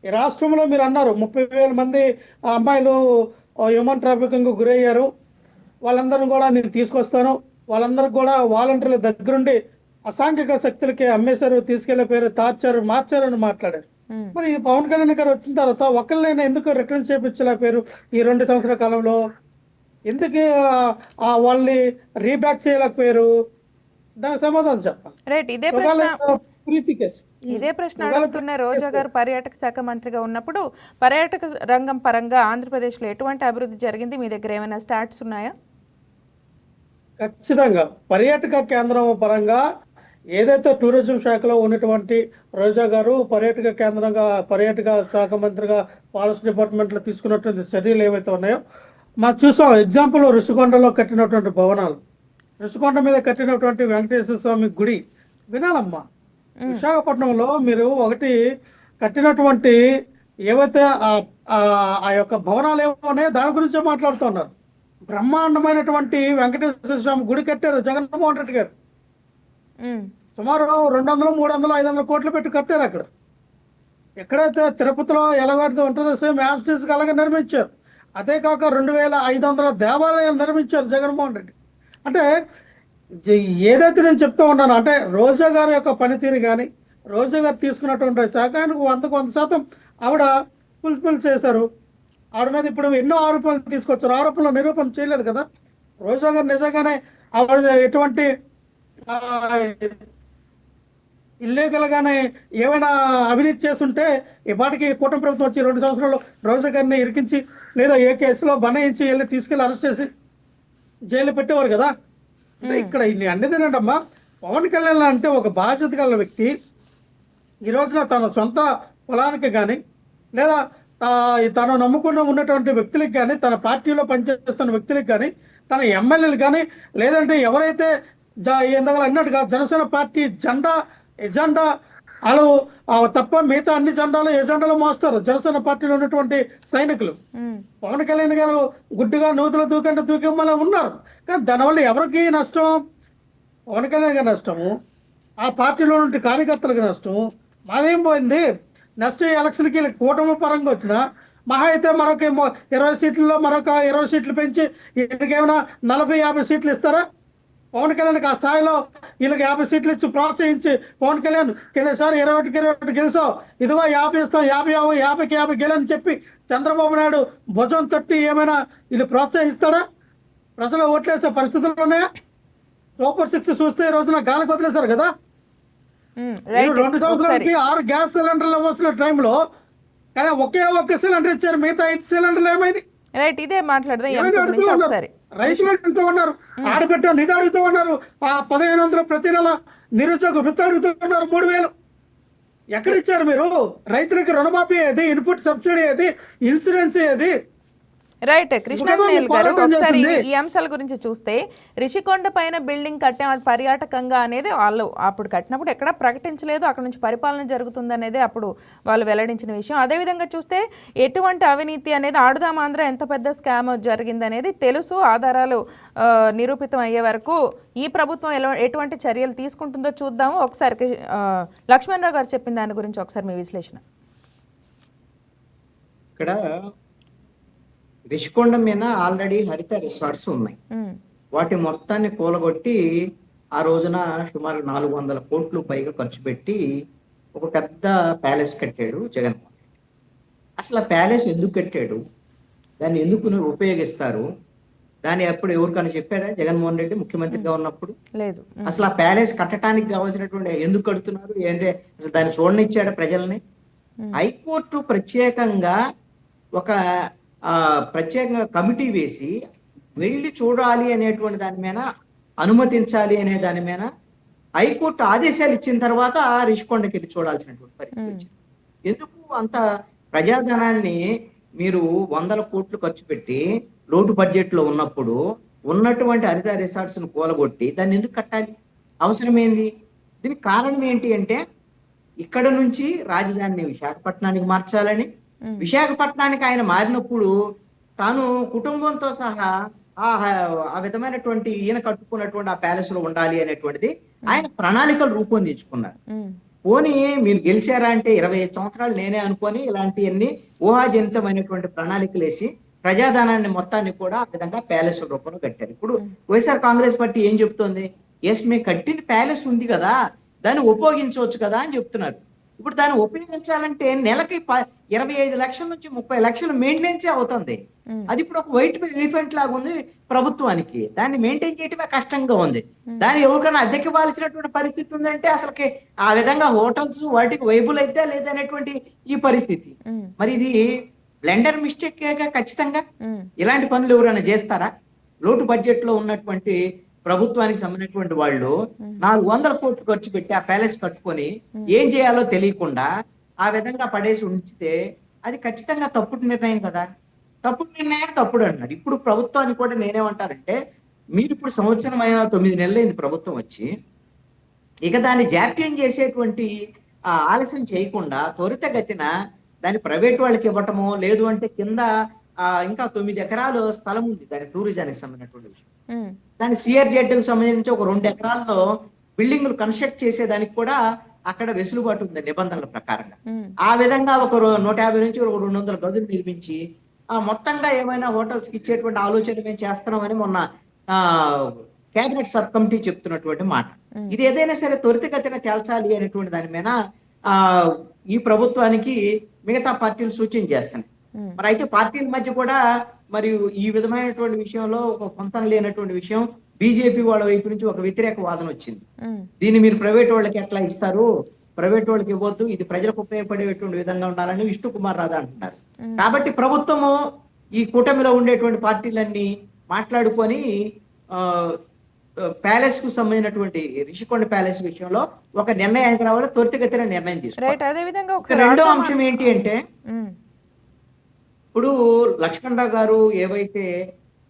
ఈ రాష్ట్రంలో మీరు అన్నారు 30,000 మంది అమ్మాయిలు హ్యూమన్ ట్రాఫికింగ్ గురయ్యారు, వాళ్ళందరిని కూడా నేను తీసుకొస్తాను, వాళ్ళందరికీ కూడా వాలంటీర్ల దగ్గరుండి అసాంఘిక శక్తులకి అమ్మేశారు, తీసుకెళ్లే పేరు మార్చారు అని మాట్లాడారు. మరి ఇది పవన్ కళ్యాణ్ గారు వచ్చిన తర్వాత ఒకళ్ళైనా ఎందుకు రిటర్న్ చేయించలేకపోయారు ఈ 2 సంవత్సరాల కాలంలో? ఎందుకు వాళ్ళని రీబ్యాక్ చేయలేకపోయారు? దానికి సమాధానం చెప్పాలి. రైట్. ఇదే ప్రశ్న అడుగుతున్న రోజా గారు పర్యాటక శాఖ మంత్రిగా ఉన్నప్పుడు పర్యాటక రంగం పరంగా ఆంధ్రప్రదేశ్లో ఎటువంటి అభివృద్ధి జరిగింది? మీ దగ్గర ఏమైనా స్టాట్స్ ఉన్నాయా? ఖచ్చితంగా పర్యాటక కేంద్రం పరంగా ఏదైతే టూరిజం శాఖలో ఉన్నటువంటి రోజా గారు పర్యాటక శాఖ మంత్రిగా ఫారెస్ట్ డిపార్ట్మెంట్లో తీసుకున్నటువంటి చర్యలు ఏవైతే ఉన్నాయో మాకు చూసాం. ఎగ్జాంపుల్ ఋషికొండలో కట్టినటువంటి భవనాలు, ఋషికొండ మీద కట్టినటువంటి వెంకటేశ్వర స్వామి గుడి వినాలమ్మా. విశాఖపట్నంలో మీరు ఒకటి కట్టినటువంటి ఏవైతే ఆ యొక్క భవనాలు ఏమో ఉన్నాయో దాని గురించే మాట్లాడుతున్నారు. బ్రహ్మాండమైనటువంటి వెంకటేశ్వర స్వామి గుడి కట్టారు జగన్మోహన్ రెడ్డి గారు. సుమారు 200, 300, 500 కోట్లు పెట్టి కట్టారు. అక్కడ ఎక్కడైతే తిరుపతిలో ఎలాగైతే ఉంటుందో సేమ్ యాజ్ అలాగే నిర్మించారు. అదే కాక 2,500 దేవాలయాలు నిర్మించారు జగన్మోహన్ రెడ్డి. అంటే ఏదైతే నేను చెప్తా ఉన్నాను అంటే రోజా గారి యొక్క పనితీరు కానీ, రోజా గారు తీసుకున్నటువంటి శాఖ 100% ఆవిడ ఫుల్ఫిల్ చేశారు. ఆవిడ మీద ఇప్పుడు ఎన్నో ఆరోపణలు తీసుకొచ్చారు, ఆరోపణలు నిరూపణ చేయలేదు కదా. రోజా గారు నిజంగానే ఆవిడ ఎటువంటి ఇల్లీగల్ గానే ఏమైనా అవినీతి చేస్తుంటే ఈ పాటికి కూటమి ప్రభుత్వం వచ్చి 2 సంవత్సరాల్లో రోజా గారిని ఇరికించి లేదా ఏ కేసులో బనాయించి తీసుకెళ్లి అరెస్ట్ చేసి జైలు పెట్టేవారు కదా. ఇక్కడ అన్నిదేనంటమ్మా, పవన్ కళ్యాణ్ అంటే ఒక బాధ్యత గల వ్యక్తి ఈ రోజున తన సొంత పొలానికి కానీ లేదా తను నమ్ముకుని ఉన్నటువంటి వ్యక్తులకు కానీ, తన పార్టీలో పనిచేస్తున్న వ్యక్తులకు కానీ, తన ఎమ్మెల్యేలు కానీ, లేదంటే ఎవరైతే ఇందాక అన్నట్టుగా జనసేన పార్టీ ఎజెండా వాళ్ళు తప్ప మిగతా అన్ని ఎజెండాలు మోస్తారు జనసేన పార్టీలో ఉన్నటువంటి సైనికులు. పవన్ కళ్యాణ్ గారు గుడ్డుగా నూతులు దూకమ్మలా ఉన్నారు. కానీ దానివల్ల ఎవరికి నష్టం? పవన్ కళ్యాణ్ గారి నష్టము, ఆ పార్టీలో ఉన్న కార్యకర్తలకు నష్టము. మాదేం పోయింది? నెక్స్ట్ ఎలక్షన్కి కూటమి పరంగా వచ్చినా మహా అయితే మరొక 20 సీట్లలో మరొక 20 సీట్లు పెంచి వీళ్ళకేమైనా 40-50 సీట్లు ఇస్తారా? పవన్ కళ్యాణ్కి ఆ స్థాయిలో వీళ్ళకి 50 సీట్లు ఇచ్చి ప్రోత్సహించి పవన్ కళ్యాణ్ కిందసారి 21 గెలిచావు, ఇదిగో 50 ఇస్తాం, 50కి 50 గెలని చెప్పి చంద్రబాబు నాయుడు భుజం తట్టి ఏమైనా ఇది ప్రోత్సహిస్తాడా? ప్రజలు ఓట్లేసే పరిస్థితులు ఉన్నాయా? సూపర్ 6 చూస్తే ఈ రోజున గాలికి వదిలేశారు కదా. రైట్ 2 సంవత్సరాలకి 6 గ్యాస్ సిలిండర్లు ఇవ్వాల్సిన టైంలో కానీ ఒక్క సిలిండర్ ఇచ్చారు, మిగతా 5 సిలిండర్లు ఏమైంది? రైట్ ఇదే మాట్లాడదాం ఈ అంశం గురించి ఒకసారి. రైతులు అడుగుతూ ఉన్నారు, ఆడబిడ్డ నిధి అడుగుతూ ఉన్నారు, 1500 ప్రతి నెల నిరుద్యోగ వృత్తి అడుగుతూ ఉన్నారు, 3000 ఎక్కడ ఇచ్చారు మీరు? రైతులకి రుణమాఫీ ఏది? ఇన్పుట్ సబ్సిడీ ఏది? ఇన్సూరెన్స్ ఏది? రైట్ కృష్ణాంజనేయులు గారు పోరాటం ఒకసారి చేస్తుంది. ఈ అంశాల గురించి చూస్తే రిషికొండ పైన బిల్డింగ్ కట్టాం అది పర్యాటకంగా అనేది వాళ్ళు అప్పుడు కట్టినప్పుడు ఎక్కడా ప్రకటించలేదు, అక్కడ నుంచి పరిపాలన జరుగుతుంది అనేది అప్పుడు వాళ్ళు వెల్లడించిన విషయం. అదేవిధంగా చూస్తే ఎటువంటి అవినీతి అనేది ఆడుదాం ఆంధ్ర ఎంత పెద్ద స్కామ్ జరిగింది అనేది తెలుసు, ఆధారాలు నిరూపితం అయ్యే వరకు ఈ ప్రభుత్వం ఎటువంటి చర్యలు తీసుకుంటుందో చూద్దాము. ఒకసారి లక్ష్మణరావు గారు చెప్పిన దాని గురించి ఒకసారి మీ విశ్లేషణ. ఇక్కడ రిషికొండ మీద ఆల్రెడీ హరిత రిసార్ట్స్ ఉన్నాయి. వాటి మొత్తాన్ని కూలగొట్టి ఆ రోజున సుమారు 400 కోట్లు పైగా ఖర్చు పెట్టి ఒక పెద్ద ప్యాలెస్ కట్టాడు జగన్మోహన్ రెడ్డి. అసలు ఆ ప్యాలెస్ ఎందుకు కట్టాడు, దాన్ని ఎందుకు ఉపయోగిస్తారు, దాన్ని అప్పుడు ఎవరికైనా చెప్పాడా జగన్మోహన్ రెడ్డి ముఖ్యమంత్రిగా ఉన్నప్పుడు? లేదు. అసలు ఆ ప్యాలెస్ కట్టడానికి కావాల్సినటువంటి ఎందుకు కడుతున్నారు ఏంటంటే అసలు దాన్ని చూడనిచ్చాడు ప్రజల్ని? హైకోర్టు ప్రత్యేకంగా ఒక ప్రత్యేకంగా కమిటీ వేసి వెళ్ళి చూడాలి అనేటువంటి దాని మీద, అనుమతించాలి అనే దాని మీద హైకోర్టు ఆదేశాలు ఇచ్చిన తర్వాత రిషికొండకి వెళ్ళి చూడాల్సినటువంటి పరిస్థితి వచ్చింది. ఎందుకు అంత ప్రజాధనాన్ని మీరు 100 కోట్లు ఖర్చు పెట్టి లోటు బడ్జెట్ లో ఉన్నప్పుడు ఉన్నటువంటి హరిత రిసార్ట్స్ ను కూలగొట్టి దాన్ని ఎందుకు కట్టాలి? అవసరమేంది? దీనికి కారణం ఏంటి అంటే ఇక్కడ నుంచి రాజధానిని విశాఖపట్నానికి మార్చాలని, విశాఖపట్నానికి ఆయన మారినప్పుడు తాను కుటుంబంతో సహా ఆ విధమైనటువంటి ఈయన కట్టుకున్నటువంటి ఆ ప్యాలెస్ లో ఉండాలి అనేటువంటిది ఆయన ప్రణాళికలు రూపొందించుకున్నారు. పోనీ మీరు గెలిచారా అంటే 25 సంవత్సరాలు నేనే అనుకొని ఇలాంటివన్నీ ఊహాజనితమైనటువంటి ప్రణాళికలు వేసి ప్రజాధనాన్ని మొత్తాన్ని కూడా ఆ విధంగా ప్యాలెస్ రూపంలో కట్టారు. ఇప్పుడు వైఎస్ఆర్ కాంగ్రెస్ పార్టీ ఏం చెప్తోంది? ఎస్, మేము కట్టిన ప్యాలెస్ ఉంది కదా, దాన్ని ఉపయోగించవచ్చు కదా అని చెప్తున్నారు. ఇప్పుడు దాన్ని ఉపయోగించాలంటే నెలకి 25 లక్షల నుంచి 30 లక్షలు మెయింటెనెన్సే అవుతుంది. అది ఇప్పుడు ఒక వైట్ ఎలిఫెంట్ లాగా ఉంది ప్రభుత్వానికి, దాన్ని మెయింటైన్ చేయటమే కష్టంగా ఉంది. దాన్ని ఎవరికైనా అద్దెకి ఇవ్వాల్సినటువంటి పరిస్థితి ఉందంటే అసలుకి ఆ విధంగా హోటల్స్ వాటికి వైబుల్ అయితే లేదనేటువంటి ఈ పరిస్థితి. మరి ఇది బ్లెండర్ మిస్టేక్ ఖచ్చితంగా. ఇలాంటి పనులు ఎవరైనా చేస్తారా? లోటు బడ్జెట్ లో ఉన్నటువంటి ప్రభుత్వానికి సంబంధించినటువంటి వాళ్ళు 400 కోట్లు ఖర్చు పెట్టి ఆ ప్యాలెస్ కట్టుకొని ఏం చేయాలో తెలియకుండా ఆ విధంగా పడేసి ఉంచితే అది ఖచ్చితంగా తప్పుడు నిర్ణయం కదా. తప్పుడు నిర్ణయాన్ని తప్పుడు అంటున్నారు. ఇప్పుడు ప్రభుత్వాన్ని కూడా నేనేమంటానంటే, మీరు ఇప్పుడు సంవత్సరం 9 నెలలైంది ప్రభుత్వం వచ్చి, ఇక దాన్ని జాప్యం చేసేటువంటి ఆలస్యం చేయకుండా త్వరితగతిన దాన్ని ప్రైవేట్ వాళ్ళకి ఇవ్వటము, లేదు అంటే కింద ఇంకా 9 ఎకరాలు స్థలం ఉంది దాని టూరిజానికి సంబంధించినటువంటి విషయం. దాని సిఆర్జెడ్ కి సంబంధించి ఒక 2 ఎకరాల్లో బిల్డింగ్లు కన్స్ట్రక్ట్ చేసేదానికి కూడా అక్కడ వెసులుబాటు ఉంది నిబంధనల ప్రకారంగా. ఆ విధంగా ఒక 150 నుంచి ఒక 200 గదులు నిర్మించి మొత్తంగా ఏమైనా హోటల్స్ కి ఇచ్చేటువంటి ఆలోచన మేము చేస్తున్నామని మొన్న కేబినెట్ సబ్ కమిటీ చెప్తున్నటువంటి మాట. ఇది ఏదైనా సరే త్వరితగతిన తేల్చాలి అనేటువంటి దాని మీద ఈ ప్రభుత్వానికి మిగతా పార్టీలు సూచన చేస్తున్నాయి. మరి అయితే పార్టీల మధ్య కూడా మరియు ఈ విధమైనటువంటి విషయంలో ఒక పొంతం లేనటువంటి విషయం బీజేపీ వాళ్ళ వైపు నుంచి ఒక వ్యతిరేక వాదన వచ్చింది. దీన్ని మీరు ప్రైవేట్ వాళ్ళకి ఎట్లా ఇస్తారు, ప్రైవేట్ వాళ్ళకి ఇవ్వద్దు, ఇది ప్రజలకు ఉపయోగపడేటువంటి విధంగా ఉండాలని విష్ణు కుమార్ రాజా అంటున్నారు. కాబట్టి ప్రభుత్వము ఈ కూటమిలో ఉండేటువంటి పార్టీలన్నీ మాట్లాడుకొని ప్యాలెస్ కు సంబంధించినటువంటి రిషికొండ ప్యాలెస్ విషయంలో ఒక నిర్ణయానికి రావాలి, త్వరితగతిన నిర్ణయం తీసుకోవాలి. రెండో అంశం ఏంటి అంటే, ఇప్పుడు లక్ష్మణరావు గారు ఏవైతే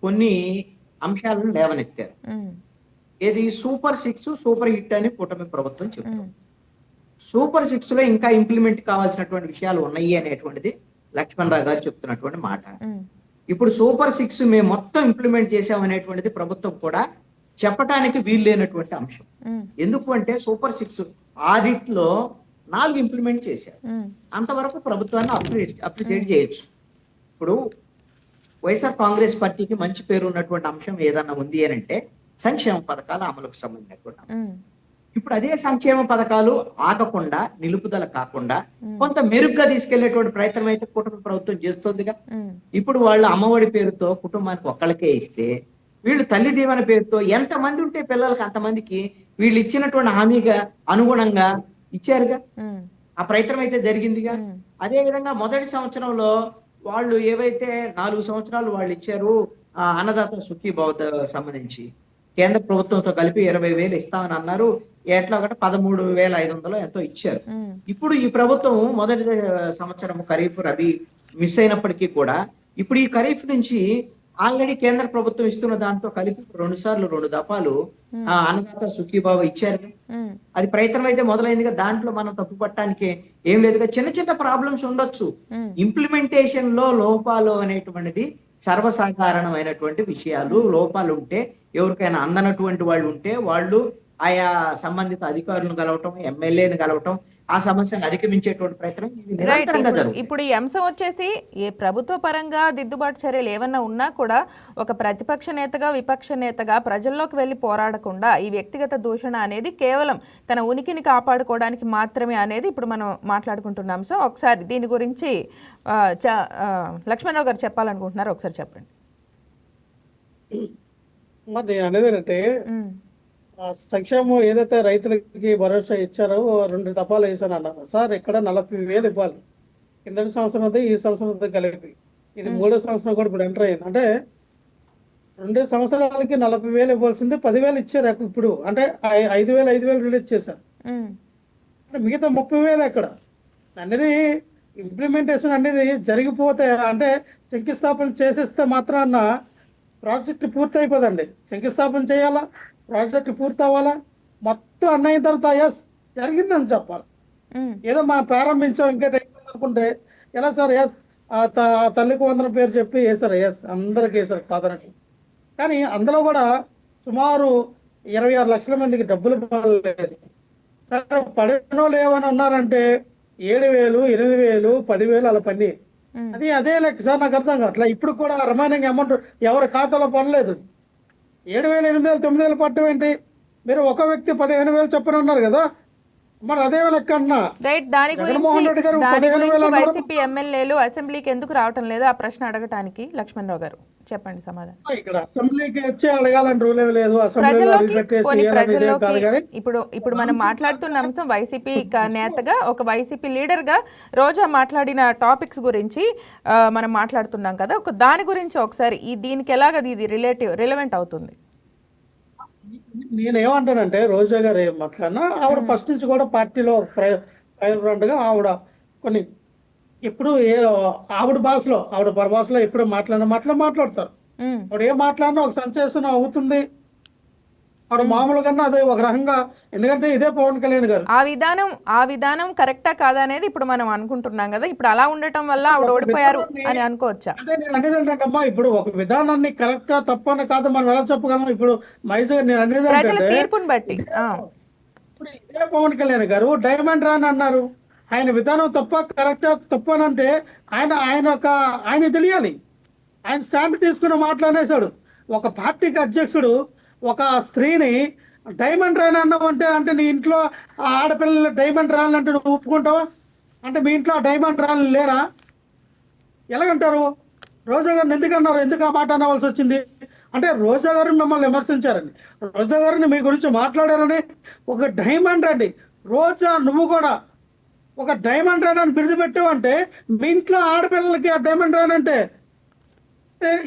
కొన్ని అంశాలను లేవనెత్తారు, ఏది సూపర్ 6 సూపర్ హిట్ అని కూటమి ప్రభుత్వం చెప్తాం. సూపర్ 6 లో ఇంకా ఇంప్లిమెంట్ కావాల్సినటువంటి విషయాలు ఉన్నాయి అనేటువంటిది లక్ష్మణరావు గారు చెప్తున్నటువంటి మాట. ఇప్పుడు సూపర్ 6 మేము మొత్తం ఇంప్లిమెంట్ చేసామనేటువంటిది ప్రభుత్వం కూడా చెప్పటానికి వీలు లేనటువంటి అంశం. ఎందుకు అంటే సూపర్ 6 ఆడిట్ లో 4 ఇంప్లిమెంట్ చేశారు. అంతవరకు ప్రభుత్వాన్ని అప్రిషియేట్ చేయొచ్చు. ఇప్పుడు వైఎస్ఆర్ కాంగ్రెస్ పార్టీకి మంచి పేరు ఉన్నటువంటి అంశం ఏదన్నా ఉంది అని అంటే సంక్షేమ పథకాల అమలుకు సంబంధించినటువంటి అంశం. ఉమ్, ఇప్పుడు అదే సంక్షేమ పథకాలు ఆగకుండా నిలుపుదల కాకుండా కొంత మెరుగ్గా తీసుకెళ్లేటువంటి ప్రయత్నం అయితే కుటుంబ ప్రభుత్వం చేస్తోందిగా. ఉమ్, ఇప్పుడు వాళ్ళు అమ్మఒడి పేరుతో కుటుంబానికి ఒక్కళ్ళకే ఇస్తే, వీళ్ళు తల్లి దీవెన పేరుతో ఎంతమంది ఉంటే పిల్లలకి అంతమందికి వీళ్ళు ఇచ్చినటువంటి హామీగా అనుగుణంగా ఇచ్చారుగా. ఉమ్, ఆ ప్రయత్నం అయితే జరిగిందిగా. ఉమ్, అదే విధంగా మొదటి సంవత్సరంలో వాళ్ళు ఏవైతే 4 సంవత్సరాలు వాళ్ళు ఇచ్చారు అన్నదాత సుఖీభావతో సంబంధించి కేంద్ర ప్రభుత్వంతో కలిపి 20,000 ఇస్తామని అన్నారు. ఎట్లా ఒకటి 13,500 ఎంతో ఇచ్చారు. ఉమ్, ఇప్పుడు ఈ ప్రభుత్వం మొదటి సంవత్సరం ఖరీఫ్ రబీ మిస్ అయినప్పటికీ కూడా ఇప్పుడు ఈ ఖరీఫ్ నుంచి ఆల్రెడీ కేంద్ర ప్రభుత్వం ఇస్తున్న దాంతో కలిపి 2 సార్లు 2 దఫాలు అన్నదాత సుఖీభావ ఇచ్చారు. ఉమ్, అది ప్రయత్నం అయితే మొదలైందిగా. దాంట్లో మనం తప్పు పట్టడానికి ఏం లేదుగా. చిన్న చిన్న ప్రాబ్లమ్స్ ఉండొచ్చు. ఇంప్లిమెంటేషన్ లో లోపాలు అనేటువంటిది సర్వసాధారణమైనటువంటి విషయాలు. లోపాలు ఉంటే ఎవరికైనా అందనటువంటి వాళ్ళు ఉంటే వాళ్ళు ఆయా సంబంధిత అధికారులను కలవటం, ఎమ్మెల్యేని కలవటం, ఆ సమస్యను అధిగమించేటువంటి ప్రయత్నం ఇది రైట్. నిరంతరంగా జరుగుతుంది. ఇప్పుడు ఈ అంశం వచ్చేసి ఏ ప్రభుత్వ పరంగా దిద్దుబాటు చర్యలు ఏమన్నా ఉన్నా కూడా ఒక ప్రతిపక్ష నేతగా విపక్ష నేతగా ప్రజల్లోకి వెళ్ళి పోరాడకుండా ఈ వ్యక్తిగత దూషణ అనేది కేవలం తన ఉనికిని కాపాడుకోవడానికి మాత్రమే అనేది ఇప్పుడు మనం మాట్లాడుకుంటున్న అంశం. ఒకసారి దీని గురించి లక్ష్మణరావు గారు చెప్పాలనుకుంటున్నారు, ఒకసారి చెప్పండి. మరి నేను అనేది ఏంటంటే ఉమ్, సంక్షేమం ఏదైతే రైతులకి భరోసా ఇచ్చారో 2 దఫాలు వేసాను అన్నారు సార్. ఇక్కడ 40,000 ఇవ్వాలి. కిందటి సంవత్సరం ఉంది, ఈ సంవత్సరం ఉంది కలిపి. ఇది 3వ సంవత్సరం కూడా ఇప్పుడు ఎంటర్ అయింది. అంటే 2 సంవత్సరాలకి 40,000 ఇవ్వాల్సింది 10,000 ఇచ్చారు ఇప్పుడు. అంటే 5,000 రిలీజ్ చేశారు. ఉమ్, అంటే మిగతా 30,000 ఎక్కడ అనేది ఇంప్లిమెంటేషన్ అనేది జరిగిపోతే, అంటే శంకుస్థాపన చేసేస్తే మాత్రాన ప్రాజెక్ట్ పూర్తి అయిపోదండి. శంకుస్థాపన చేయాలా, ప్రాజెక్ట్ పూర్తి అవ్వాలా, మొత్తం అన్నయిన తర్వాత ఎస్ జరిగిందని చెప్పాలి. ఉమ్, ఏదో మనం ప్రారంభించాం ఇంకా అనుకుంటే ఎలా సార్? ఎస్ తల్లికి వందన పేరు చెప్పి వేసారు, ఎస్ అందరికి వేసారు కాదనట్టు. కానీ అందులో కూడా సుమారు 26 లక్షల మందికి డబ్బులు పడలేదు. సరే పడనో లేవని ఉన్నారంటే 7,000, 8,000, 10,000 అలా పని. అదే లెక్క సార్. నాకు అర్థం కావట్లే. ఇప్పుడు కూడా రిమైనింగ్ అమౌంట్ ఎవరి ఖాతాలో పడలేదు. 7,000, 8,000, 9,000 పట్టడం ఏంటి? మీరు ఒక వ్యక్తి 15,000 చొప్పున ఉన్నారు కదా, మరి అదే లెక్క అన్నా. రైట్. దాని గురించి వైసీపీ ఎమ్మెల్యేలు అసెంబ్లీకి ఎందుకు రావటం లేదు ఆ ప్రశ్న అడగటానికి లక్ష్మణరావు గారు చెప్పండి సమాధానం. ఇక్కడ అసెంబ్లీకి వచ్చి అడగాలని రూల్ ఏమి లేదు. ప్రజల్లోకి ఇప్పుడు మనం మాట్లాడుతున్న అంశం వైసీపీ నేతగా ఒక వైసీపీ లీడర్ గా రోజా మాట్లాడిన టాపిక్స్ గురించి మనం మాట్లాడుతున్నాం కదా. దాని గురించి ఒకసారి దీనికి ఎలాగది ఇది రిలవెంట్ అవుతుంది? నేనేమంటానంటే రోజా గారు ఏం మాట్లాడినా ఆవిడ ఫస్ట్ నుంచి కూడా పార్టీలో ఫైర్ బ్రాండ్ గా ఆవిడ కొన్ని ఇప్పుడు ఆవిడ భాషలో ఆవిడ పరభాషలో ఎప్పుడు మాట్లాడతారు. ఆవిడ ఏం మాట్లాడినా ఒక సంచేసన అవుతుంది. ఆవిడ మామూలు కన్నా అదే ఒక రకంగా, ఎందుకంటే ఇదే పవన్ కళ్యాణ్ గారు ఆ విధానం కరెక్టా కాదా అనేది ఇప్పుడు మనం అనుకుంటున్నాం కదా. ఇప్పుడు అలా ఉండటం వల్ల ఆవిడ ఓడిపోయారు అని అనుకోవచ్చా? అంటే నేను అనేది ఏంటంటే ఇప్పుడు ఒక విధానాన్ని కరెక్టా తప్పని కాదు మనం ఎలా చెప్పగలం. ఇప్పుడు మైసూర్ నేను అనేది ప్రజల తీర్పుని బట్టి ఇప్పుడు ఇదే పవన్ కళ్యాణ్ గారు డైమండ్ రాన్ అన్నారు. ఆయన విధానం తప్ప కరెక్టా తప్పనంటే ఆయన తెలియాలి. ఆయన స్టాండ్ తీసుకుని మాట్లాడేశాడు. ఒక పార్టీకి అధ్యక్షుడు ఒక స్త్రీని డైమండ్ రాన్ అన్నావు అంటే నీ ఇంట్లో ఆడపిల్లలు డైమండ్ రాన్ అంటే నువ్వు ఒప్పుకుంటావా? అంటే మీ ఇంట్లో డైమండ్ రాన్ లేరా? ఎలాగంటారు? రోజా గారిని ఎందుకన్నారు? ఎందుకు ఆ మాట అనవలసి వచ్చింది? అంటే రోజా గారు మిమ్మల్ని విమర్శించారండి, రోజా గారిని మీ గురించి మాట్లాడారని. ఒక డైమండ్ అండి రోజా, నువ్వు కూడా ఒక డైమండ్ రాన్ అని బిరుదు పెట్టావంటే మీ ఇంట్లో ఆడపిల్లలకి ఆ డైమండ్ రాన్ అంటే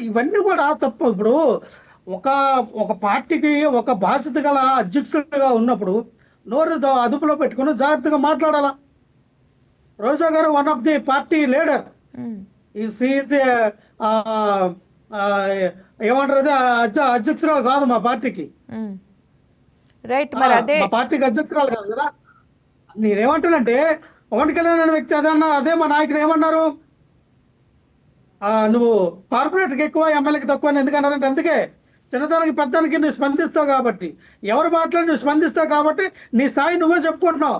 ఇవన్నీ కూడా తప్పు. ఇప్పుడు ఒక పార్టీకి ఒక బాధ్యత గల అధ్యక్షుడిగా ఉన్నప్పుడు నోరు అదుపులో పెట్టుకుని జాగ్రత్తగా మాట్లాడాలా. రోజా గారు one of the party leader. ఏమంటారు, అధ్యక్షురాలు కాదు మా పార్టీకి. రైట్. మరి అదే మా పార్టీకి అధ్యక్షురాలు కాదు కదా. నేనేమంటానంటే పవన్ కళ్యాణ్ అనే వ్యక్తి అదే మా నాయకుడు ఏమన్నారు, నువ్వు కార్పొరేట్కి ఎక్కువ ఎమ్మెల్యేకి తక్కువ ఎందుకన్నారంటే అందుకే చిన్నదానికి పెద్దానికి నువ్వు స్పందిస్తావు కాబట్టి, ఎవరు మాట్లాడి నువ్వు స్పందిస్తావు కాబట్టి నీ స్థాయి నువ్వే చెప్పుకుంటున్నావు.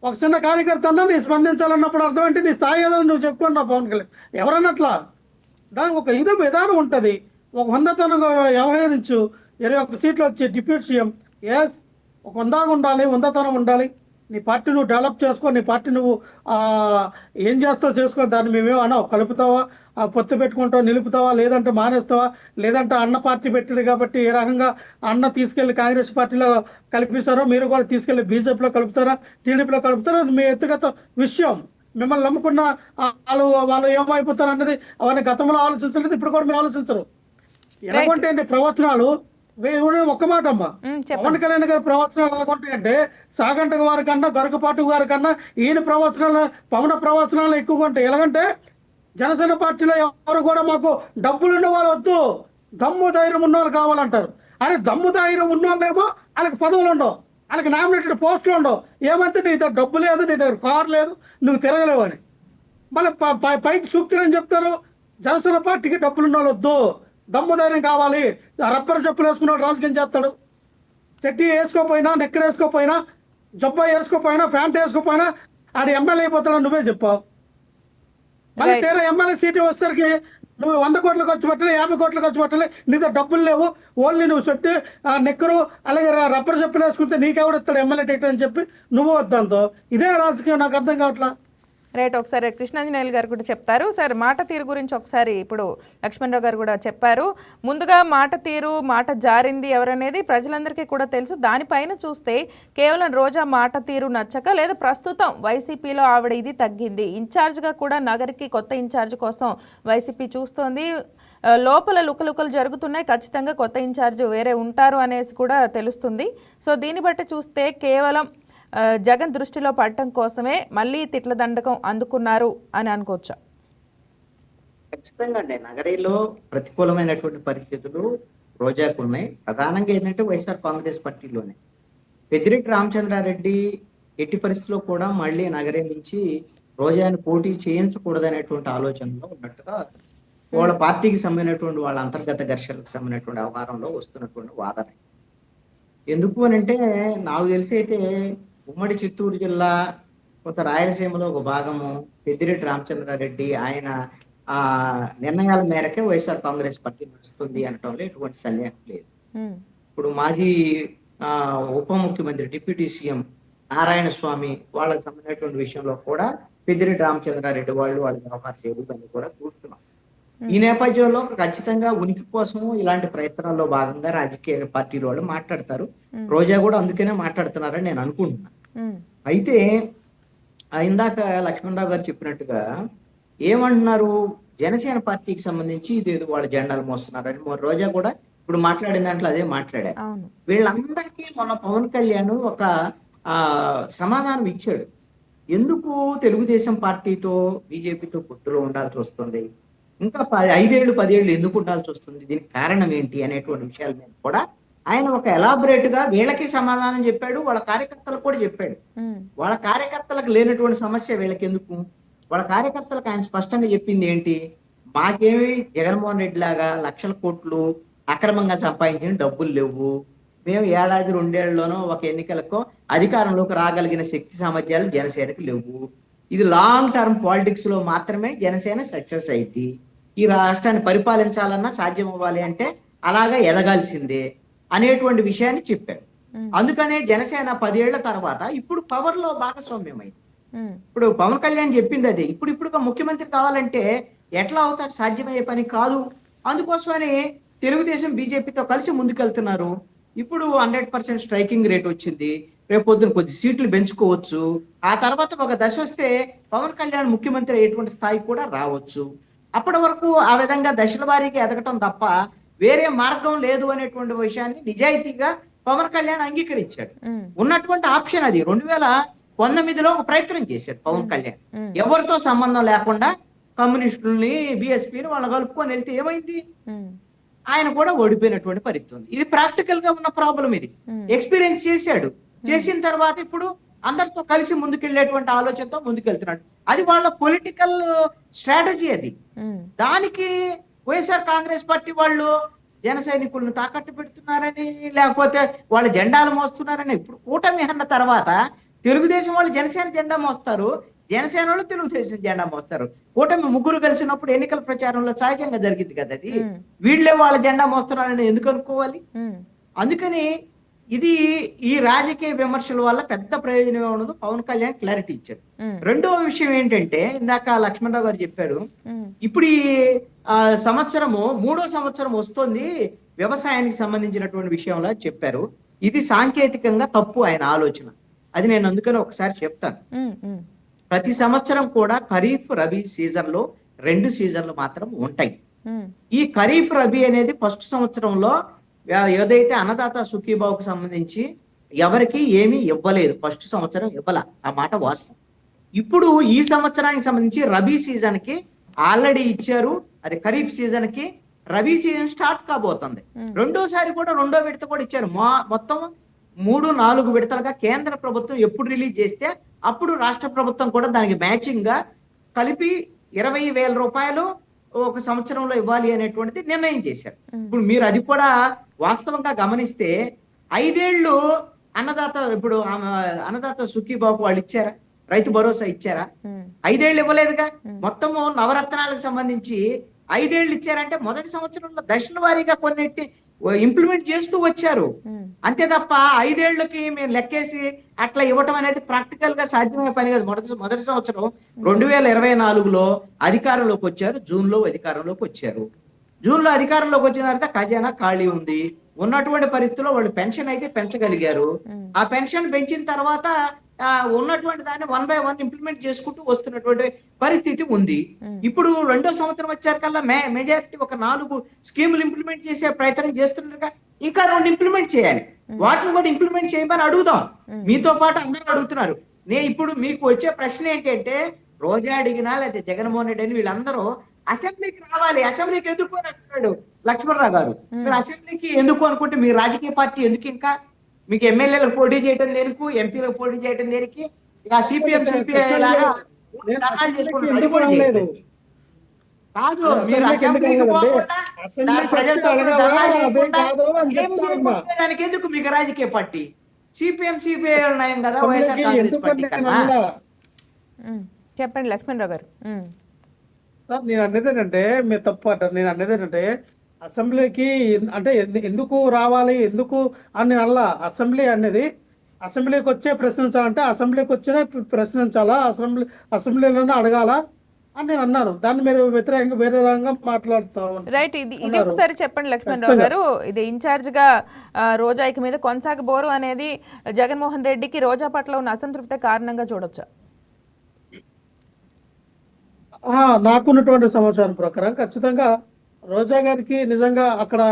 ఒక చిన్న కార్యకర్త అన్నా నీ స్పందించాలన్నప్పుడు అర్థం అంటే నీ స్థాయి ఏదో నువ్వు చెప్పుకున్నావు పవన్ కళ్యాణ్. ఎవరన్నట్లా దానికి ఒక విధానం ఉంటుంది. ఒక హుందాతనంగా వ్యవహరించు. 21 సీట్లు వచ్చి డిప్యూటీ సీఎం. ఎస్, ఒక హుందాగా ఉండాలి, హుందాతనం ఉండాలి. నీ పార్టీ నువ్వు డెవలప్ చేసుకో, నీ పార్టీ నువ్వు ఆ, ఏం చేస్తావు చేసుకో. దాన్ని మేమేమో అన్నావు, కలుపుతావా, పొత్తు పెట్టుకుంటావు, నిలుపుతావా, లేదంటే మానేస్తావా, లేదంటే అన్న పార్టీ పెట్టాడు కాబట్టి ఏ రకంగా అన్న తీసుకెళ్లి కాంగ్రెస్ పార్టీలో కలిపిస్తారో మీరు కూడా తీసుకెళ్లి బీజేపీలో కలుపుతారా, టీడీపీలో కలుపుతారా, అది మీ వ్యక్తిగత విషయం. మిమ్మల్ని నమ్ముకున్న వాళ్ళు ఏమైపోతారు అన్నది అవన్నీ గతంలో ఆలోచించలేదు, ఇప్పుడు కూడా మీరు ఆలోచించరు. ఎలాగంటే అండి ప్రవచనాలు ఒక్క మాట అమ్మా, పవన్ కళ్యాణ్ గారి ప్రవచనాలు ఎలాగుంటాయంటే సాగంట వారి కన్నా గొరకపాటు గారి కన్నా ఈయన ప్రవచనాలు పవన ప్రవచనాలు ఎక్కువగా ఉంటాయి. ఎలాగంటే జనసేన పార్టీలో ఎవరు కూడా మాకు డబ్బులు ఉన్న వాళ్ళు వద్దు, దమ్ము ధైర్యం ఉన్న వాళ్ళు కావాలంటారు. అరే దమ్ము ధైర్యం ఉన్న వాళ్ళేమో వాళ్ళకి పదవులు ఉండవు, వాళ్ళకి నామినేటెడ్ పోస్టులు ఉండవు. ఏమంటే నీ దగ్గర డబ్బు లేదు, నీ దగ్గర కారు లేదు, నువ్వు తిరగలేవు అని. మళ్ళీ పైకి సూక్తులని చెప్తారు, జనసేన పార్టీకి డబ్బులు ఉన్న వాళ్ళు వద్దు, దమ్ము ధైర్యం కావాలి. రబ్బర్ చెప్పులు వేసుకున్నాడు రాజకీయం చేస్తాడు. చెట్టి వేసుకోపోయినా, నెక్కర్ వేసుకోపోయినా, జబ్బా వేసుకోపోయినా, ప్యాంట్ వేసుకోపోయినా ఆడ ఎమ్మెల్యే అయిపోతాడు. నువ్వే చెప్పావు. మళ్ళీ తీరా ఎమ్మెల్యే సీటు వచ్చేసరికి నువ్వు 100 కోట్లు ఖర్చు పెట్టాలి, 50 కోట్లు ఖర్చు పెట్టాలి, నీ దగ్గర డబ్బులు లేవు, ఓన్లీ నువ్వు చెట్టు నెక్కరు అలాగే రబ్బర్ చెప్పులు వేసుకుంటే నీకెవడిస్తాడు ఎమ్మెల్యే టికెట్ అని చెప్పి నువ్వు వద్దంతో. ఇదే రాజకీయం, నాకు అర్థం కావట్లా. రైట్, ఒకసారి కృష్ణాంజనేయులు గారు కూడా చెప్తారు. సార్, మాట తీరు గురించి ఒకసారి ఇప్పుడు లక్ష్మణరావు గారు కూడా చెప్పారు. ముందుగా మాట తీరు, మాట జారింది ఎవరనేది ప్రజలందరికీ కూడా తెలుసు. దానిపైన చూస్తే కేవలం రోజా మాట తీరు నచ్చక, లేదా ప్రస్తుతం వైసీపీలో ఆవిడ ఇది తగ్గింది, ఇన్ఛార్జ్గా కూడా నగరికి కొత్త ఇన్ఛార్జ్ కోసం వైసీపీ చూస్తోంది, లోపల లుకలుకలు జరుగుతున్నాయి, ఖచ్చితంగా కొత్త ఇన్ఛార్జ్ వేరే ఉంటారు అనేసి కూడా తెలుస్తుంది. సో దీన్ని బట్టి చూస్తే కేవలం జగన్ దృష్టిలో పడటం కోసమే మళ్ళీ తిట్ల దండకం అందుకున్నారు అని అనుకోవచ్చా? ఖచ్చితంగా అండి. నగరీలో ప్రతికూలమైనటువంటి పరిస్థితులు రోజాకు ఉన్నాయి. ప్రధానంగా ఏంటంటే వైఎస్ఆర్ కాంగ్రెస్ పార్టీలోనే పెద్దిరెడ్డి రామచంద్రారెడ్డి ఎట్టి పరిస్థితుల్లో కూడా మళ్ళీ నగరీ నుంచి రోజాను పోటీ చేయించకూడదనేటువంటి ఆలోచనలో ఉన్నట్టుగా వాళ్ళ పార్టీకి సంబంధించినటువంటి వాళ్ళ అంతర్గత ఘర్షణలకు సంబంధించినటువంటి వ్యవహారంలో వస్తున్నటువంటి వాదన. ఎందుకు అని అంటే నాకు తెలిసి అయితే ఉమ్మడి చిత్తూరు జిల్లా, కొంత రాయలసీమలో ఒక భాగము పెద్దిరెడ్డి రామచంద్రారెడ్డి ఆయన నిర్ణయాల మేరకే వైఎస్ఆర్ కాంగ్రెస్ పార్టీ నడుస్తుంది అనటంలో ఎటువంటి సందేహం లేదు. ఇప్పుడు మాజీ ఉప ముఖ్యమంత్రి డిప్యూటీ సీఎం నారాయణ స్వామి వాళ్ళకి సంబంధించినటువంటి విషయంలో కూడా పెద్దిరెడ్డి రామచంద్రారెడ్డి వాళ్ళు వ్యవహారం చేయడం ఇవన్నీ కూడా చూస్తున్నాం. ఈ నేపథ్యంలో ఖచ్చితంగా ఉనికి కోసము ఇలాంటి ప్రయత్నాల్లో భాగంగా రాజకీయ పార్టీల వాళ్ళు మాట్లాడతారు. రోజా కూడా అందుకనే మాట్లాడుతున్నారని నేను అనుకుంటున్నాను. అయితే ఇందాక లక్ష్మణరావు గారు చెప్పినట్టుగా ఏమంటున్నారు, జనసేన పార్టీకి సంబంధించి ఇదేదో వాళ్ళ జెండాలు మోస్తున్నారని రోజా కూడా ఇప్పుడు మాట్లాడిన దాంట్లో అదే మాట్లాడారు. వీళ్ళందరికీ మొన్న పవన్ కళ్యాణ్ ఒక సమాధానం ఇచ్చాడు. ఎందుకు తెలుగుదేశం పార్టీతో బీజేపీతో పొత్తులో ఉండాల్సి వస్తుంది, ఇంకా 5 ఏళ్ళు 10 ఏళ్ళు ఎందుకు ఉండాల్సి వస్తుంది, దీనికి కారణం ఏంటి అనేటువంటి విషయాల మీద కూడా ఆయన ఒక ఎలాబొరేట్ గా వీళ్ళకి సమాధానం చెప్పాడు, వాళ్ళ కార్యకర్తలకు కూడా చెప్పాడు. వాళ్ళ కార్యకర్తలకు లేనటువంటి సమస్య వీళ్ళకి ఎందుకు, వాళ్ళ కార్యకర్తలకు ఆయన స్పష్టంగా చెప్పింది ఏంటి, మాకేమి జగన్మోహన్ రెడ్డి లాగా లక్షల కోట్లు అక్రమంగా సంపాదించిన డబ్బులు లేవు, మేము 1-2 ఏళ్లలోనో ఒక ఎన్నికలకు అధికారంలోకి రాగలిగిన శక్తి సామర్థ్యాలు జనసేనకు లేవు, ఇది లాంగ్ టర్మ్ పాలిటిక్స్ లో మాత్రమే జనసేన సక్సెస్ అయింది, ఈ రాష్ట్రాన్ని పరిపాలించాలన్నా సాధ్యం అవ్వాలి అంటే అలాగా ఎదగాల్సిందే అనేటువంటి విషయాన్ని చెప్పారు. అందుకనే జనసేన 10 ఏళ్ల తర్వాత ఇప్పుడు పవర్ లో భాగస్వామ్యమైంది. ఇప్పుడు పవన్ కళ్యాణ్ చెప్పింది అది. ఇప్పుడు ముఖ్యమంత్రి కావాలంటే ఎట్లా అవుతారు, సాధ్యమయ్యే పని కాదు. అందుకోసమని తెలుగుదేశం బీజేపీతో కలిసి ముందుకెళ్తున్నారు. ఇప్పుడు 100% స్ట్రైకింగ్ రేట్ వచ్చింది, రేపు పొద్దున కొద్ది సీట్లు పెంచుకోవచ్చు, ఆ తర్వాత ఒక దశ వస్తే పవన్ కళ్యాణ్ ముఖ్యమంత్రి అయ్యేటువంటి స్థాయి కూడా రావచ్చు. అప్పటి వరకు ఆ విధంగా దశల వారీగా ఎదగటం తప్ప వేరే మార్గం లేదు అనేటువంటి విషయాన్ని నిజాయితీగా పవన్ కళ్యాణ్ అంగీకరించాడు. ఉన్నటువంటి ఆప్షన్ అది. 2019లో ఒక ప్రయత్నం చేశాడు పవన్ కళ్యాణ్, ఎవరితో సంబంధం లేకుండా కమ్యూనిస్టుల్ని బీఎస్పీని వాళ్ళని కలుపుకొని వెళ్తే ఏమైంది, ఆయన కూడా ఓడిపోయినటువంటి పరిస్థితి ఉంది. ఇది ప్రాక్టికల్ గా ఉన్న ప్రాబ్లం. ఇది ఎక్స్పీరియన్స్ చేశాడు. చేసిన తర్వాత ఇప్పుడు అందరితో కలిసి ముందుకెళ్లేటువంటి ఆలోచనతో ముందుకెళ్తున్నాడు. అది వాళ్ళ పొలిటికల్ స్ట్రాటజీ. అది దానికి వైఎస్ఆర్ కాంగ్రెస్ పార్టీ వాళ్ళు జన సైనికులను తాకట్టు పెడుతున్నారని, లేకపోతే వాళ్ళ జెండాలు మోస్తున్నారని, ఇప్పుడు కూటమి అన్న తర్వాత తెలుగుదేశం వాళ్ళు జనసేన జెండా మోస్తారు, జనసేన వాళ్ళు తెలుగుదేశం జెండా మోస్తారు. కూటమి ముగ్గురు కలిసినప్పుడు ఎన్నికల ప్రచారంలో సహజంగా జరిగింది కదా అది. వీళ్ళే వాళ్ళ జెండా మోస్తున్నారని ఎందుకు అనుకోవాలి? అందుకని ఇది ఈ రాజకీయ విమర్శల వల్ల పెద్ద ప్రయోజనం ఉండదు. పవన్ కళ్యాణ్ క్లారిటీ ఇచ్చారు. రెండవ విషయం ఏంటంటే, ఇందాక లక్ష్మణరావు గారు చెప్పారు, ఇప్పుడు ఈ సంవత్సరము 3వ సంవత్సరం వస్తుంది వ్యవసాయానికి సంబంధించినటువంటి విషయంలో చెప్పారు. ఇది సాంకేతికంగా తప్పు ఆయన ఆలోచన. అది నేను అందుకని ఒకసారి చెప్తాను. ప్రతి సంవత్సరం కూడా ఖరీఫ్ రబీ సీజన్లో 2 సీజన్లు మాత్రం ఉంటాయి. ఈ ఖరీఫ్ రబీ అనేది ఫస్ట్ సంవత్సరంలో ఏదైతే అన్నదాత సుఖీబావుకు సంబంధించి ఎవరికి ఏమీ ఇవ్వలేదు, ఫస్ట్ సంవత్సరం ఇవ్వాల, ఆ మాట వాస్తవం. ఇప్పుడు ఈ సంవత్సరానికి సంబంధించి రబీ సీజన్ కి ఆల్రెడీ ఇచ్చారు. అది ఖరీఫ్ సీజన్ కి రబీ సీజన్ స్టార్ట్ కాబోతుంది. రెండోసారి కూడా రెండో విడత కూడా ఇచ్చారు. మొత్తం 3-4 విడతలుగా కేంద్ర ప్రభుత్వం ఎప్పుడు రిలీజ్ చేస్తే అప్పుడు రాష్ట్ర ప్రభుత్వం కూడా దానికి మ్యాచింగ్ గా కలిపి 20,000 రూపాయలు ఒక సంవత్సరంలో ఇవ్వాలి అనేటువంటిది నిర్ణయం చేశారు. ఇప్పుడు మీరు అది కూడా వాస్తవంగా గమనిస్తే 5 ఏళ్ళు అన్నదాత, ఇప్పుడు అన్నదాత సుఖీబాబు వాళ్ళు ఇచ్చారా? రైతు భరోసా ఇచ్చారా? 5 ఏళ్ళు ఇవ్వలేదుగా. మొత్తము నవరత్నాలకు సంబంధించి 5 ఏళ్ళు ఇచ్చారంటే మొదటి సంవత్సరంలో దశల వారీగా కొన్నిటి ఇంప్లిమెంట్ చేస్తూ వచ్చారు. అంతే తప్ప 5 ఏళ్లకి మేము లెక్కేసి అట్లా ఇవ్వటం అనేది ప్రాక్టికల్ గా సాధ్యమయ్యే పని కాదు. మొదటి సంవత్సరం 2024లో అధికారంలోకి వచ్చారు. జూన్లో అధికారంలోకి వచ్చారు. జూన్లో అధికారంలోకి వచ్చిన తర్వాత ఖజానా ఖాళీ ఉంది. ఉన్నటువంటి పరిస్థితుల్లో వాళ్ళు పెన్షన్ అయితే పెంచగలిగారు. ఆ పెన్షన్ పెంచిన తర్వాత ఉన్నటువంటి దాన్ని 1 by 1 ఇంప్లిమెంట్ చేసుకుంటూ వస్తున్నటువంటి పరిస్థితి ఉంది. ఇప్పుడు రెండో సంవత్సరం వచ్చాకల్లా మెజారిటీ ఒక 4 స్కీములు ఇంప్లిమెంట్ చేసే ప్రయత్నం చేస్తుండగా ఇంకా 2 ఇంప్లిమెంట్ చేయాలి. వాటిని కూడా ఇంప్లిమెంట్ చేయమని అడుగుదాం. మీతో పాటు అందరూ అడుగుతున్నారు. ఇప్పుడు మీకు వచ్చే ప్రశ్న ఏంటంటే, రోజా అడిగినా లేదా జగన్మోహన్ రెడ్డి అని వీళ్ళందరూ అసెంబ్లీకి రావాలి. అసెంబ్లీకి ఎందుకు అని అంటున్నాడు లక్ష్మణరావు గారు. మీరు అసెంబ్లీకి ఎందుకు అనుకుంటే మీ రాజకీయ పార్టీ ఎందుకు, ఇంకా మీకు ఎమ్మెల్యేలకు పోటీ చేయటం దేనికి, ఎంపీలకు పోటీ చేయటం దేనికి? ఇక సిపిఎం సిపిఐ లాగా ధర్నాలు చేసుకుంటారు. అది కూడా చేయలేదు. కాదు, మీరు అసెంబ్లీకి పోకుండా ప్రజలతో ధర్నాలు చేయకుండా ఏమి చేయకుండా దానికి ఎందుకు మీకు రాజకీయ పార్టీ? సిపిఎం సిపిఐ ఉన్నాయం కదా, వైఎస్ఆర్ కాంగ్రెస్ పార్టీ కన్నా. చెప్పండి లక్ష్మణరావు గారు. సార్, నేను అనేది ఏంటంటే, మీరు తప్పు అంటారు. నేను అనేది ఏంటంటే, అసెంబ్లీకి అంటే ఎందుకు రావాలి, ఎందుకు అని అలా అసెంబ్లీ అనేది అసెంబ్లీకి వచ్చే ప్రశ్నించాలంటే అసెంబ్లీకి వచ్చినా ప్రశ్నించాలా, అసెంబ్లీలోనే అడగాలా అని నేను అన్నాను. దాన్ని మీరు వ్యతిరేకంగా వేరే రంగా మాట్లాడుతాం. రైట్, ఇది ఒకసారి చెప్పండి లక్ష్మణరావు గారు. ఇది ఇన్ఛార్జ్ గా రోజాకి మీద కొనసాగబోరు అనేది జగన్మోహన్ రెడ్డికి రోజా పట్ల ఉన్న అసంతృప్తి కారణంగా చూడొచ్చా? నాకున్నటువంటి సమాచారం ప్రకారం ఖచ్చితంగా రోజా గారికి నిజంగా అక్కడ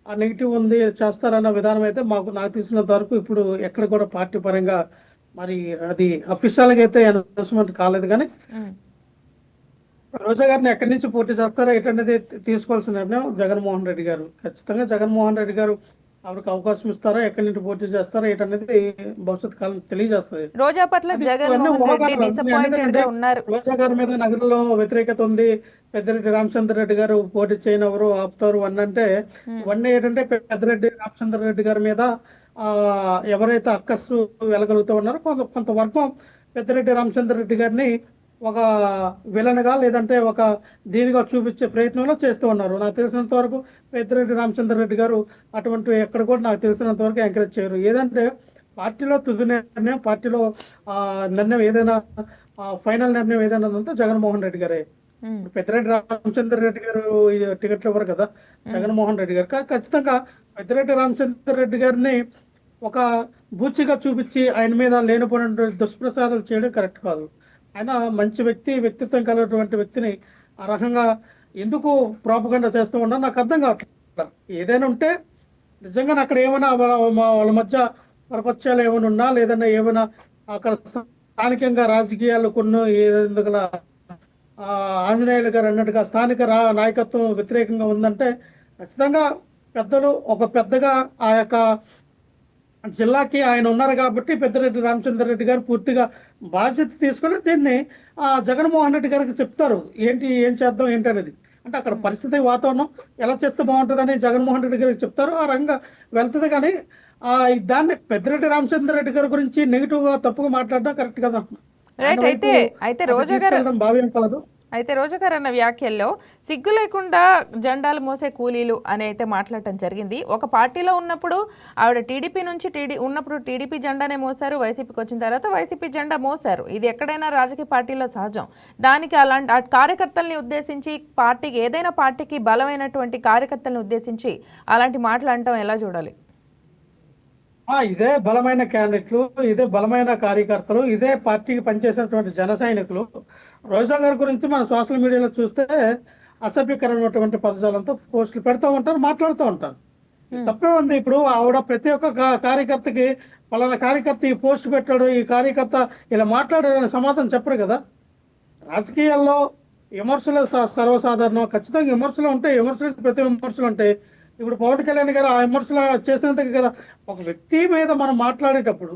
ఆ నెగిటివ్ ఉంది, చేస్తారన్న విధానం అయితే నాకు తెలిసినంత వరకు ఇప్పుడు ఎక్కడ కూడా పార్టీ పరంగా మరి అది అఫీషియల్ గా అయితే అనౌన్స్మెంట్ కాలేదు. కానీ రోజా గారిని ఎక్కడి నుంచి పోటీ చేస్తారో ఏంటనేది తీసుకోవాల్సిన నిర్ణయం జగన్మోహన్ రెడ్డి గారు. ఖచ్చితంగా జగన్మోహన్ రెడ్డి గారు ఆవిడకి అవకాశం ఇస్తారో, ఎక్కడి నుంచి పోటీ చేస్తారో ఏంటనేది భవిష్యత్ కాలం తెలియజేస్తుంది. రోజా పట్ల రోజా గారి మీద నగరంలో వ్యతిరేకత ఉంది, పెద్దిరెడ్డి రామచంద్ర రెడ్డి గారు పోటీ చేయనవరు ఆపుతారు అంటే ఇవన్నీ ఏంటంటే పెద్దిరెడ్డి రామచంద్ర రెడ్డి గారి మీద ఎవరైతే అక్కసు వెళ్ళగలుగుతూ ఉన్నారో కొంత వర్గం పెద్దిరెడ్డి రామచంద్ర రెడ్డి గారిని ఒక విలన్గా లేదంటే ఒక దీనిగా చూపించే ప్రయత్నంలో చేస్తూ ఉన్నారు. నాకు తెలిసినంత వరకు పెద్దిరెడ్డి రామచంద్ర రెడ్డి గారు అటువంటి ఎక్కడ కూడా నాకు తెలిసినంత వరకు ఎంకరేజ్ చేయరు. ఏదంటే పార్టీలో తుది నిర్ణయం, పార్టీలో నిర్ణయం ఏదైనా ఫైనల్ నిర్ణయం ఏదైనా ఉంటే జగన్మోహన్ రెడ్డి గారే. పెద్దిరెడ్డి రామచంద్ర రెడ్డి గారు టికెట్లు ఇవ్వరు కదా జగన్మోహన్ రెడ్డి గారు. ఖచ్చితంగా పెద్దిరెడ్డి రామచంద్ర రెడ్డి గారిని ఒక బూచిగా చూపించి ఆయన మీద లేనిపోయిన దుష్ప్రచారాలు చేయడం కరెక్ట్ కాదు. ఆయన మంచి వ్యక్తిత్వం కలిగినటువంటి వ్యక్తిని ఆ రకంగా ఎందుకు ప్రాపగండా చేస్తూ ఉన్నా నాకు అర్థం కావట్లేదు. ఏదైనా ఉంటే నిజంగా అక్కడ ఏమైనా వాళ్ళ మధ్య ప్రపంచాలు ఏమైనా ఉన్నా, లేదన్నా ఏమైనా అక్కడ స్థానికంగా రాజకీయాలు కొన్ని ఎందుకు ఆంజనేయులు గారు అన్నట్టుగా స్థానిక నాయకత్వం వ్యతిరేకంగా ఉందంటే ఖచ్చితంగా పెద్దలు ఒక పెద్దగా ఆ యొక్క జిల్లాకి ఆయన ఉన్నారు కాబట్టి పెద్దిరెడ్డి రామచంద్ర రెడ్డి గారు పూర్తిగా బాధ్యత తీసుకొని దీన్ని జగన్మోహన్ రెడ్డి గారికి చెప్తారు. ఏం చేద్దాం ఏంటనేది. అంటే అక్కడ పరిస్థితి వాతావరణం ఎలా చేస్తే బాగుంటుందని జగన్మోహన్ రెడ్డి గారికి చెప్తారు. ఆ రంగా వెళ్తుంది. కానీ దాన్ని పెద్దిరెడ్డి రామచంద్రరెడ్డి గారి గురించి నెగిటివ్ గా తప్పుగా మాట్లాడడం కరెక్ట్ కదా. ఆయన రైట్. వైపు అయితే అది రోజా గారు తీసుకెళ్ళడం భావ్యం కాదు. రోజా గారు అన్న వ్యాఖ్యల్లో సిగ్గు లేకుండా జెండాలు మోసే కూలీలు అని అయితే మాట్లాడటం జరిగింది. ఒక పార్టీలో ఉన్నప్పుడు ఆవిడ టీడీపీ నుంచి ఉన్నప్పుడు టీడీపీ జెండానే మోసారు, వైసీపీకి వచ్చిన తర్వాత వైసీపీ జెండా మోసారు. ఇది ఎక్కడైనా రాజకీయ పార్టీలో సహజం. దానికి అలాంటి ఆ కార్యకర్తల్ని ఉద్దేశించి ఏదైనా పార్టీకి బలమైనటువంటి కార్యకర్తల్ని ఉద్దేశించి అలాంటి మాటలు అనటం ఎలా చూడాలి? ఇదే బలమైన క్యాండిడేట్లు, ఇదే బలమైన కార్యకర్తలు, ఇదే పార్టీకి పనిచేసినటువంటి జన సైనికులు రోజా గారి గురించి మన సోషల్ మీడియాలో చూస్తే అసభ్యకరమైనటువంటి పదజాలంతో పోస్టులు పెడుతూ ఉంటారు, మాట్లాడుతూ ఉంటారు. తప్పే ఉంది. ఇప్పుడు ఆవిడ ప్రతి ఒక్క కార్యకర్తకి పలానా కార్యకర్త ఈ పోస్ట్ పెట్టాడు, ఈ కార్యకర్త ఇలా మాట్లాడాడని సమాధానం చెప్పరు కదా. రాజకీయాల్లో విమర్శలు సర్వసాధారణం. ఖచ్చితంగా విమర్శలు ఉంటాయి, విమర్శలకు ప్రతి విమర్శలు ఉంటాయి. ఇప్పుడు పవన్ కళ్యాణ్ గారు ఆ విమర్శలు చేసినందుకు కదా. ఒక వ్యక్తి మీద మనం మాట్లాడేటప్పుడు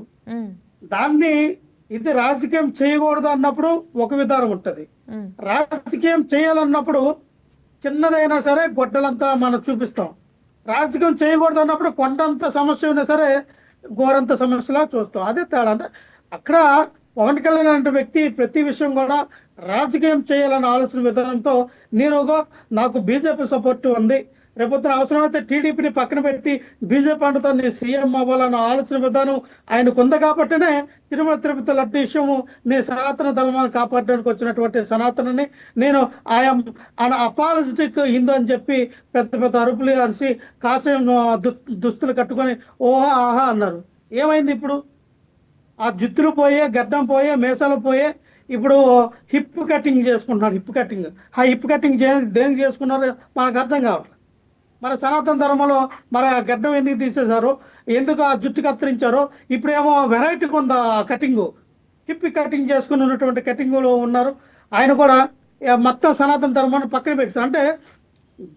దాన్ని ఇది రాజకీయం చేయకూడదు అన్నప్పుడు ఒక విధానం ఉంటది, రాజకీయం చేయాలన్నప్పుడు చిన్నదైనా సరే గొడ్డలంతా మనం చూపిస్తాం. రాజకీయం చేయకూడదు అన్నప్పుడు కొండంత సమస్య అయినా సరే ఘోరంత సమస్యలా చూస్తాం. అదే తేడా. అంటే అక్కడ పవన్ కళ్యాణ్ అంటే వ్యక్తి ప్రతి విషయం కూడా రాజకీయం చేయాలన్న ఆలోచన విధానంతో నాకు బీజేపీ సపోర్ట్ ఉంది, రేపొద్దున అవసరమైతే టీడీపీని పక్కన పెట్టి బీజేపీ అంటుతో నేను సీఎం అవ్వాలన్న ఆలోచన విధానం ఆయనకు ఉంది. కాబట్టినే తిరుమల తిరుపతి లడ్డు విషయము నేను సనాతన ధర్మాన్ని కాపాడడానికి వచ్చినటువంటి సనాతనని నేను ఆయా అపాలజిటిక్ హిందూ అని చెప్పి పెద్ద పెద్ద అరుపులు అరిసి కాషాయం దుస్తులు కట్టుకొని ఓహా ఆహా అన్నారు. ఏమైంది ఇప్పుడు? ఆ జుత్తులు పోయే, గడ్డం పోయే, మేసాలు పోయే, ఇప్పుడు హిప్ కటింగ్ చేసుకుంటున్నారు. హిప్ కటింగ్ హిప్ కటింగ్ దేనికి చేసుకున్నారు మనకు అర్థం కావట్లేదు. మరి సనాతన ధర్మంలో మరి ఆ గడ్డం ఎందుకు తీసేశారు, ఎందుకు ఆ జుట్టు కత్తిరించారో, ఇప్పుడేమో వెరైటీగా ఉంది ఆ కటింగ్. హిప్ కటింగ్ చేసుకుని ఉన్నటువంటి కటింగ్లో ఉన్నారు. ఆయన కూడా మొత్తం సనాతన ధర్మాన్ని పక్కన పెట్టారు. అంటే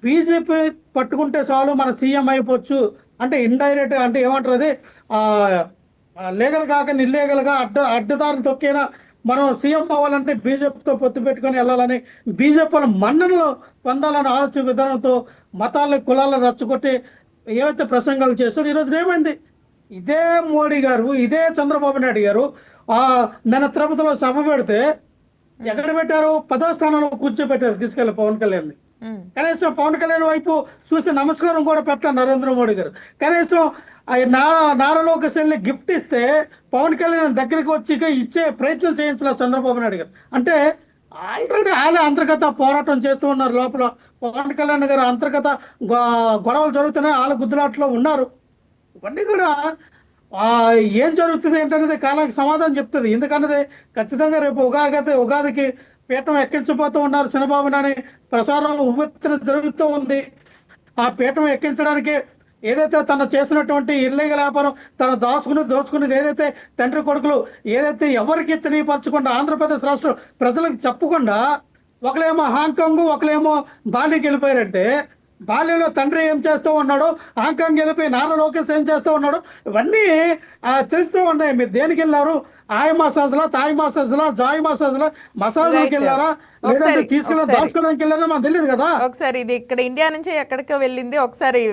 బీజేపీ పట్టుకుంటే చాలు మన సీఎం అయిపోవచ్చు అంటే ఇండైరెక్ట్ అంటే ఏమంటారు, అది లీగల్ కాక ఇల్లీగల్గా అడ్డదారులు తొక్కినా మనం సీఎం అవ్వాలంటే బీజేపీతో పొత్తు పెట్టుకొని వెళ్ళాలని, బీజేపీ మన్ననలు పొందాలని ఆలోచన విధానంతో మతాలను కులాలను రచ్చగొట్టి ఏవైతే ప్రసంగాలు చేస్తారో ఈరోజు ఏమైంది? ఇదే మోడీ గారు, ఇదే చంద్రబాబు నాయుడు గారు నిన్న తిరుపతిలో సభ పెడితే ఎక్కడ పెట్టారు? 10వ స్థానంలో కూర్చోబెట్టారు తీసుకెళ్లి పవన్ కళ్యాణ్. కనీసం పవన్ కళ్యాణ్ వైపు చూసి నమస్కారం కూడా పెట్టారు నరేంద్ర మోడీ గారు. కనీసం నారా లోకేష్ వెళ్ళి గిఫ్ట్ ఇస్తే పవన్ కళ్యాణ్ దగ్గరికి వచ్చి ఇచ్చే ప్రయత్నం చేయించాలి చంద్రబాబు నాయుడు గారు. అంటే ఆల్రెడీ వాళ్ళ అంతర్గత పోరాటం చేస్తూ ఉన్నారు. లోపల పవన్ కళ్యాణ్ గారు అంతర్గత గొడవలు జరుగుతున్నాయి, వాళ్ళ గుద్దులాట్లో ఉన్నారు. ఇవన్నీ కూడా ఏం జరుగుతుంది ఏంటనేది కాలానికి సమాధానం చెప్తుంది. ఎందుకన్నది ఖచ్చితంగా రేపు ఉగాదికి పీఠం ఎక్కించబోతూ ఉన్నారు చంద్రబాబు నాని ప్రసారం ఉవ్వెత్తున జరుగుతూ ఉంది. ఆ పీఠం ఎక్కించడానికి ఏదైతే తను చేసినటువంటి ఇల్లీగల్ వ్యాపారం, తను దోచుకున్నది ఏదైతే తండ్రి కొడుకులు ఏదైతే ఎవరికి తెలియపరచకుండా ఆంధ్రప్రదేశ్ రాష్ట్రం ప్రజలకు చెప్పకుండా ఒకలేమో హాంకాంగ్, ఒకలేమో బాలికి వెళ్ళిపోయారంటే, బాల్యంలో తండ్రి ఏం చేస్తూ ఉన్నాడు, హాంకాంగ్ వెళ్ళిపోయి నారా లోకేష్ ఏం చేస్తూ ఉన్నాడు, ఇవన్నీ తెలుస్తూ ఉన్నాయి. మీరు దేనికి వెళ్ళారు? ఆయ్ మసాజ్లా, తాయ్ మసాజ్లా, జాయ్ మసాజ్లా, మసాజ్కి వెళ్ళారా, లేదంటే తీసుకెళ్ళి దాచుకోవడానికి వెళ్ళారా మనకు తెలియదు కదా. ఒకసారి ఇది ఇక్కడ ఇండియా నుంచి ఎక్కడికో వెళ్ళింది. ఒకసారి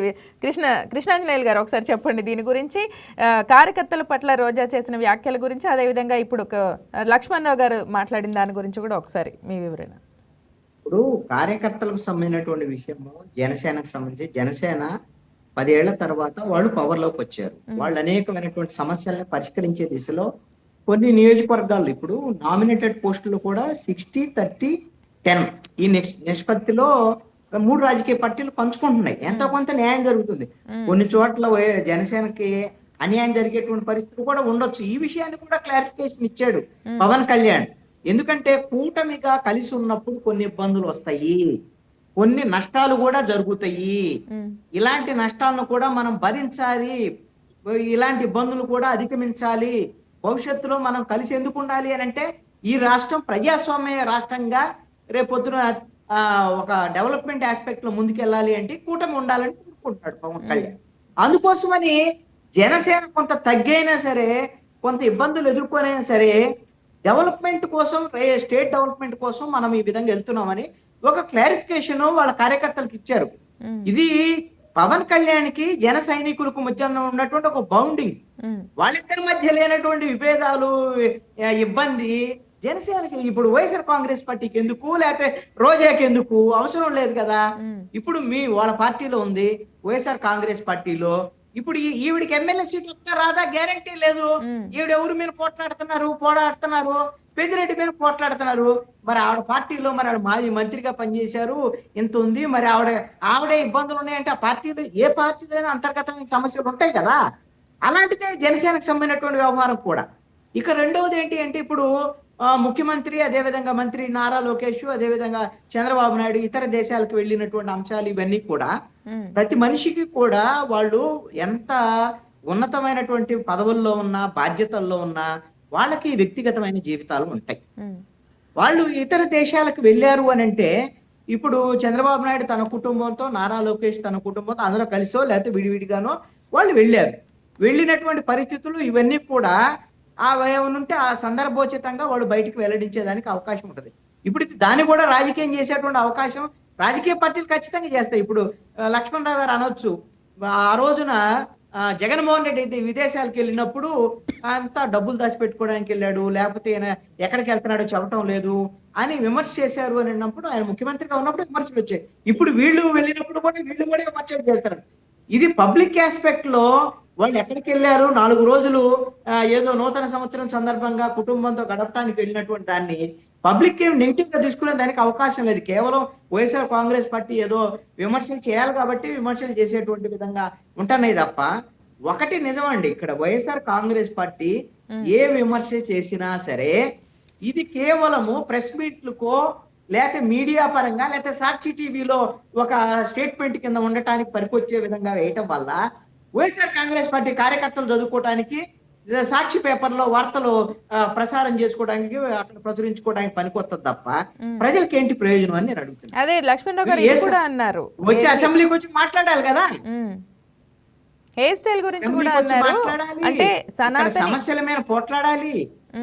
కృష్ణాంజనేయులు గారు ఒకసారి చెప్పండి దీని గురించి, కార్యకర్తల పట్ల రోజా చేసిన వ్యాఖ్యల గురించి, అదేవిధంగా ఇప్పుడు లక్ష్మణ్ రావు గారు మాట్లాడిన దాని గురించి కూడా ఒకసారి మీ వివరణ. ఇప్పుడు కార్యకర్తలకు సంబంధించినటువంటి విషయము జనసేనకు సంబంధించి, జనసేన 10 ఏళ్ల తర్వాత వాళ్ళు పవర్లోకి వచ్చారు. వాళ్ళు అనేకమైనటువంటి సమస్యలను పరిష్కరించే దిశలో కొన్ని నియోజకవర్గాలు ఇప్పుడు నామినేటెడ్ పోస్టులు కూడా 60-30-10 ఈ నిష్పత్తిలో 3 రాజకీయ పార్టీలు పంచుకుంటున్నాయి. ఎంతో కొంత న్యాయం జరుగుతుంది. కొన్ని చోట్ల జనసేనకి అన్యాయం జరిగేటువంటి పరిస్థితులు కూడా ఉండొచ్చు. ఈ విషయాన్ని కూడా క్లారిఫికేషన్ ఇచ్చాడు పవన్ కళ్యాణ్. ఎందుకంటే కూటమిగా కలిసి ఉన్నప్పుడు కొన్ని ఇబ్బందులు వస్తాయి, కొన్ని నష్టాలు కూడా జరుగుతాయి. ఇలాంటి నష్టాలను కూడా మనం భరించాలి, ఇలాంటి ఇబ్బందులు కూడా అధిగమించాలి. భవిష్యత్తులో మనం కలిసి ఎందుకు ఉండాలి అని అంటే, ఈ రాష్ట్రం ప్రజాస్వామ్య రాష్ట్రంగా రేపొద్దున ఒక డెవలప్మెంట్ ఆస్పెక్ట్ లో ముందుకెళ్ళాలి అంటే కూటమి ఉండాలని కోరుకుంటున్నాడు పవన్ కళ్యాణ్. అందుకోసమని జనసేన కొంత తగ్గైనా సరే, కొంత ఇబ్బందులు ఎదుర్కొనైనా సరే, డెవలప్మెంట్ కోసం, స్టేట్ డెవలప్మెంట్ కోసం మనం ఈ విధంగా వెళ్తున్నామని ఒక క్లారిఫికేషన్ వాళ్ళ కార్యకర్తలకు ఇచ్చారు. ఇది పవన్ కళ్యాణ్కి జన సైనికులకు మధ్య ఉన్నటువంటి ఒక బౌండింగ్, ఉమ్, వాళ్ళిద్దరి మధ్య లేనటువంటి విభేదాలు, ఇబ్బంది జనసేనకి ఇప్పుడు వైఎస్ఆర్ కాంగ్రెస్ పార్టీకి ఎందుకు, లేకపోతే రోజాకి ఎందుకు అవసరం లేదు కదా. ఉమ్, ఇప్పుడు వాళ్ళ పార్టీలో ఉంది, వైఎస్ఆర్ కాంగ్రెస్ పార్టీలో. ఇప్పుడు ఈవిడికి ఎమ్మెల్యే సీట్ వస్తా రాదా గ్యారంటీ లేదు. ఉమ్, ఈవిడ ఎవరి మీద పోరాడుతున్నారు, పెద్దిరెడ్డి మీద పోట్లాడుతున్నారు. మరి ఆవిడ పార్టీలో మరి ఆవిడ మాజీ మంత్రిగా పనిచేశారు, ఇంత ఉంది. మరి ఆవిడే ఇబ్బందులు ఉన్నాయంటే ఆ పార్టీలో, ఏ పార్టీలో అంతర్గతమైన సమస్యలు ఉంటాయి కదా. అలాంటిదే జనసేనకు సంబంధించినటువంటి వ్యవహారం కూడా. ఇక రెండవది ఏంటి అంటే, ఇప్పుడు ముఖ్యమంత్రి, అదేవిధంగా మంత్రి నారా లోకేష్, అదేవిధంగా చంద్రబాబు నాయుడు ఇతర దేశాలకు వెళ్ళినటువంటి అంశాలు ఇవన్నీ కూడా ఉమ్, ప్రతి మనిషికి కూడా వాళ్ళు ఎంత ఉన్నతమైనటువంటి పదవుల్లో ఉన్నా, బాధ్యతల్లో ఉన్నా, వాళ్ళకి వ్యక్తిగతమైన జీవితాలు ఉంటాయి. ఉమ్, వాళ్ళు ఇతర దేశాలకు వెళ్ళారు అని అంటే, ఇప్పుడు చంద్రబాబు నాయుడు తన కుటుంబంతో, నారా లోకేష్ తన కుటుంబంతో అందరూ కలిసో లేకపోతే విడివిడిగానో వాళ్ళు వెళ్ళారు. వెళ్ళినటువంటి పరిస్థితులు ఇవన్నీ కూడా ఉంటే ఆ సందర్భోచితంగా వాళ్ళు బయటికి వెల్లడించేదానికి అవకాశం ఉంటుంది. ఇప్పుడు దాన్ని కూడా రాజకీయం చేసేటువంటి అవకాశం రాజకీయ పార్టీలు ఖచ్చితంగా చేస్తాయి. ఇప్పుడు లక్ష్మణరావు గారు అనొచ్చు, ఆ రోజున జగన్మోహన్ రెడ్డి అయితే విదేశాలకు వెళ్ళినప్పుడు అంతా డబ్బులు దాచిపెట్టుకోవడానికి వెళ్ళాడు, లేకపోతే ఆయన ఎక్కడికి వెళ్తున్నాడో చెప్పడం లేదు అని విమర్శ చేశారు అని అన్నప్పుడు, ఆయన ముఖ్యమంత్రిగా ఉన్నప్పుడు విమర్శలు వచ్చాయి. ఇప్పుడు వీళ్ళు వెళ్ళినప్పుడు కూడా విమర్శలు చేస్తారు. ఇది పబ్లిక్ ఆస్పెక్ట్ లో వాళ్ళు ఎక్కడికి వెళ్ళారు, 4 రోజులు ఏదో నూతన సంవత్సరం సందర్భంగా కుటుంబంతో గడపడానికి వెళ్ళినటువంటి దాన్ని పబ్లిక్ ఏం నెగిటివ్ గా తీసుకునే దానికి అవకాశం లేదు. కేవలం వైఎస్ఆర్ కాంగ్రెస్ పార్టీ ఏదో విమర్శలు చేయాలి కాబట్టి విమర్శలు చేసేటువంటి విధంగా ఉంటున్నాయి తప్ప, ఒకటి నిజమండి, ఇక్కడ వైఎస్ఆర్ కాంగ్రెస్ పార్టీ ఏ విమర్శ చేసినా సరే ఇది కేవలము ప్రెస్ మీట్లకో లేకపోతే మీడియా పరంగా లేకపోతే సాక్షి టీవీలో ఒక స్టేట్మెంట్ కింద ఉండటానికి పనికొచ్చే విధంగా వేయటం వల్ల వైఎస్ఆర్ కాంగ్రెస్ పార్టీ కార్యకర్తలు చదువుకోవడానికి, సాక్షి పేపర్లో వార్తలు ప్రసారం చేసుకోవడానికి, అక్కడ ప్రచురించుకోవడానికి పనికొస్తుంది తప్ప ప్రజలకి ఏంటి ప్రయోజనం అని నేను అడుగుతున్నాను. అదే లక్ష్మణరావు గారు ఇది కూడా అన్నారు, వచ్చి అసెంబ్లీకి వచ్చి మాట్లాడాలి కదా, హెయిర్ స్టైల్ గురించి కూడా అన్నారు. అంటే సమస్యల మీద పోట్లాడాలి,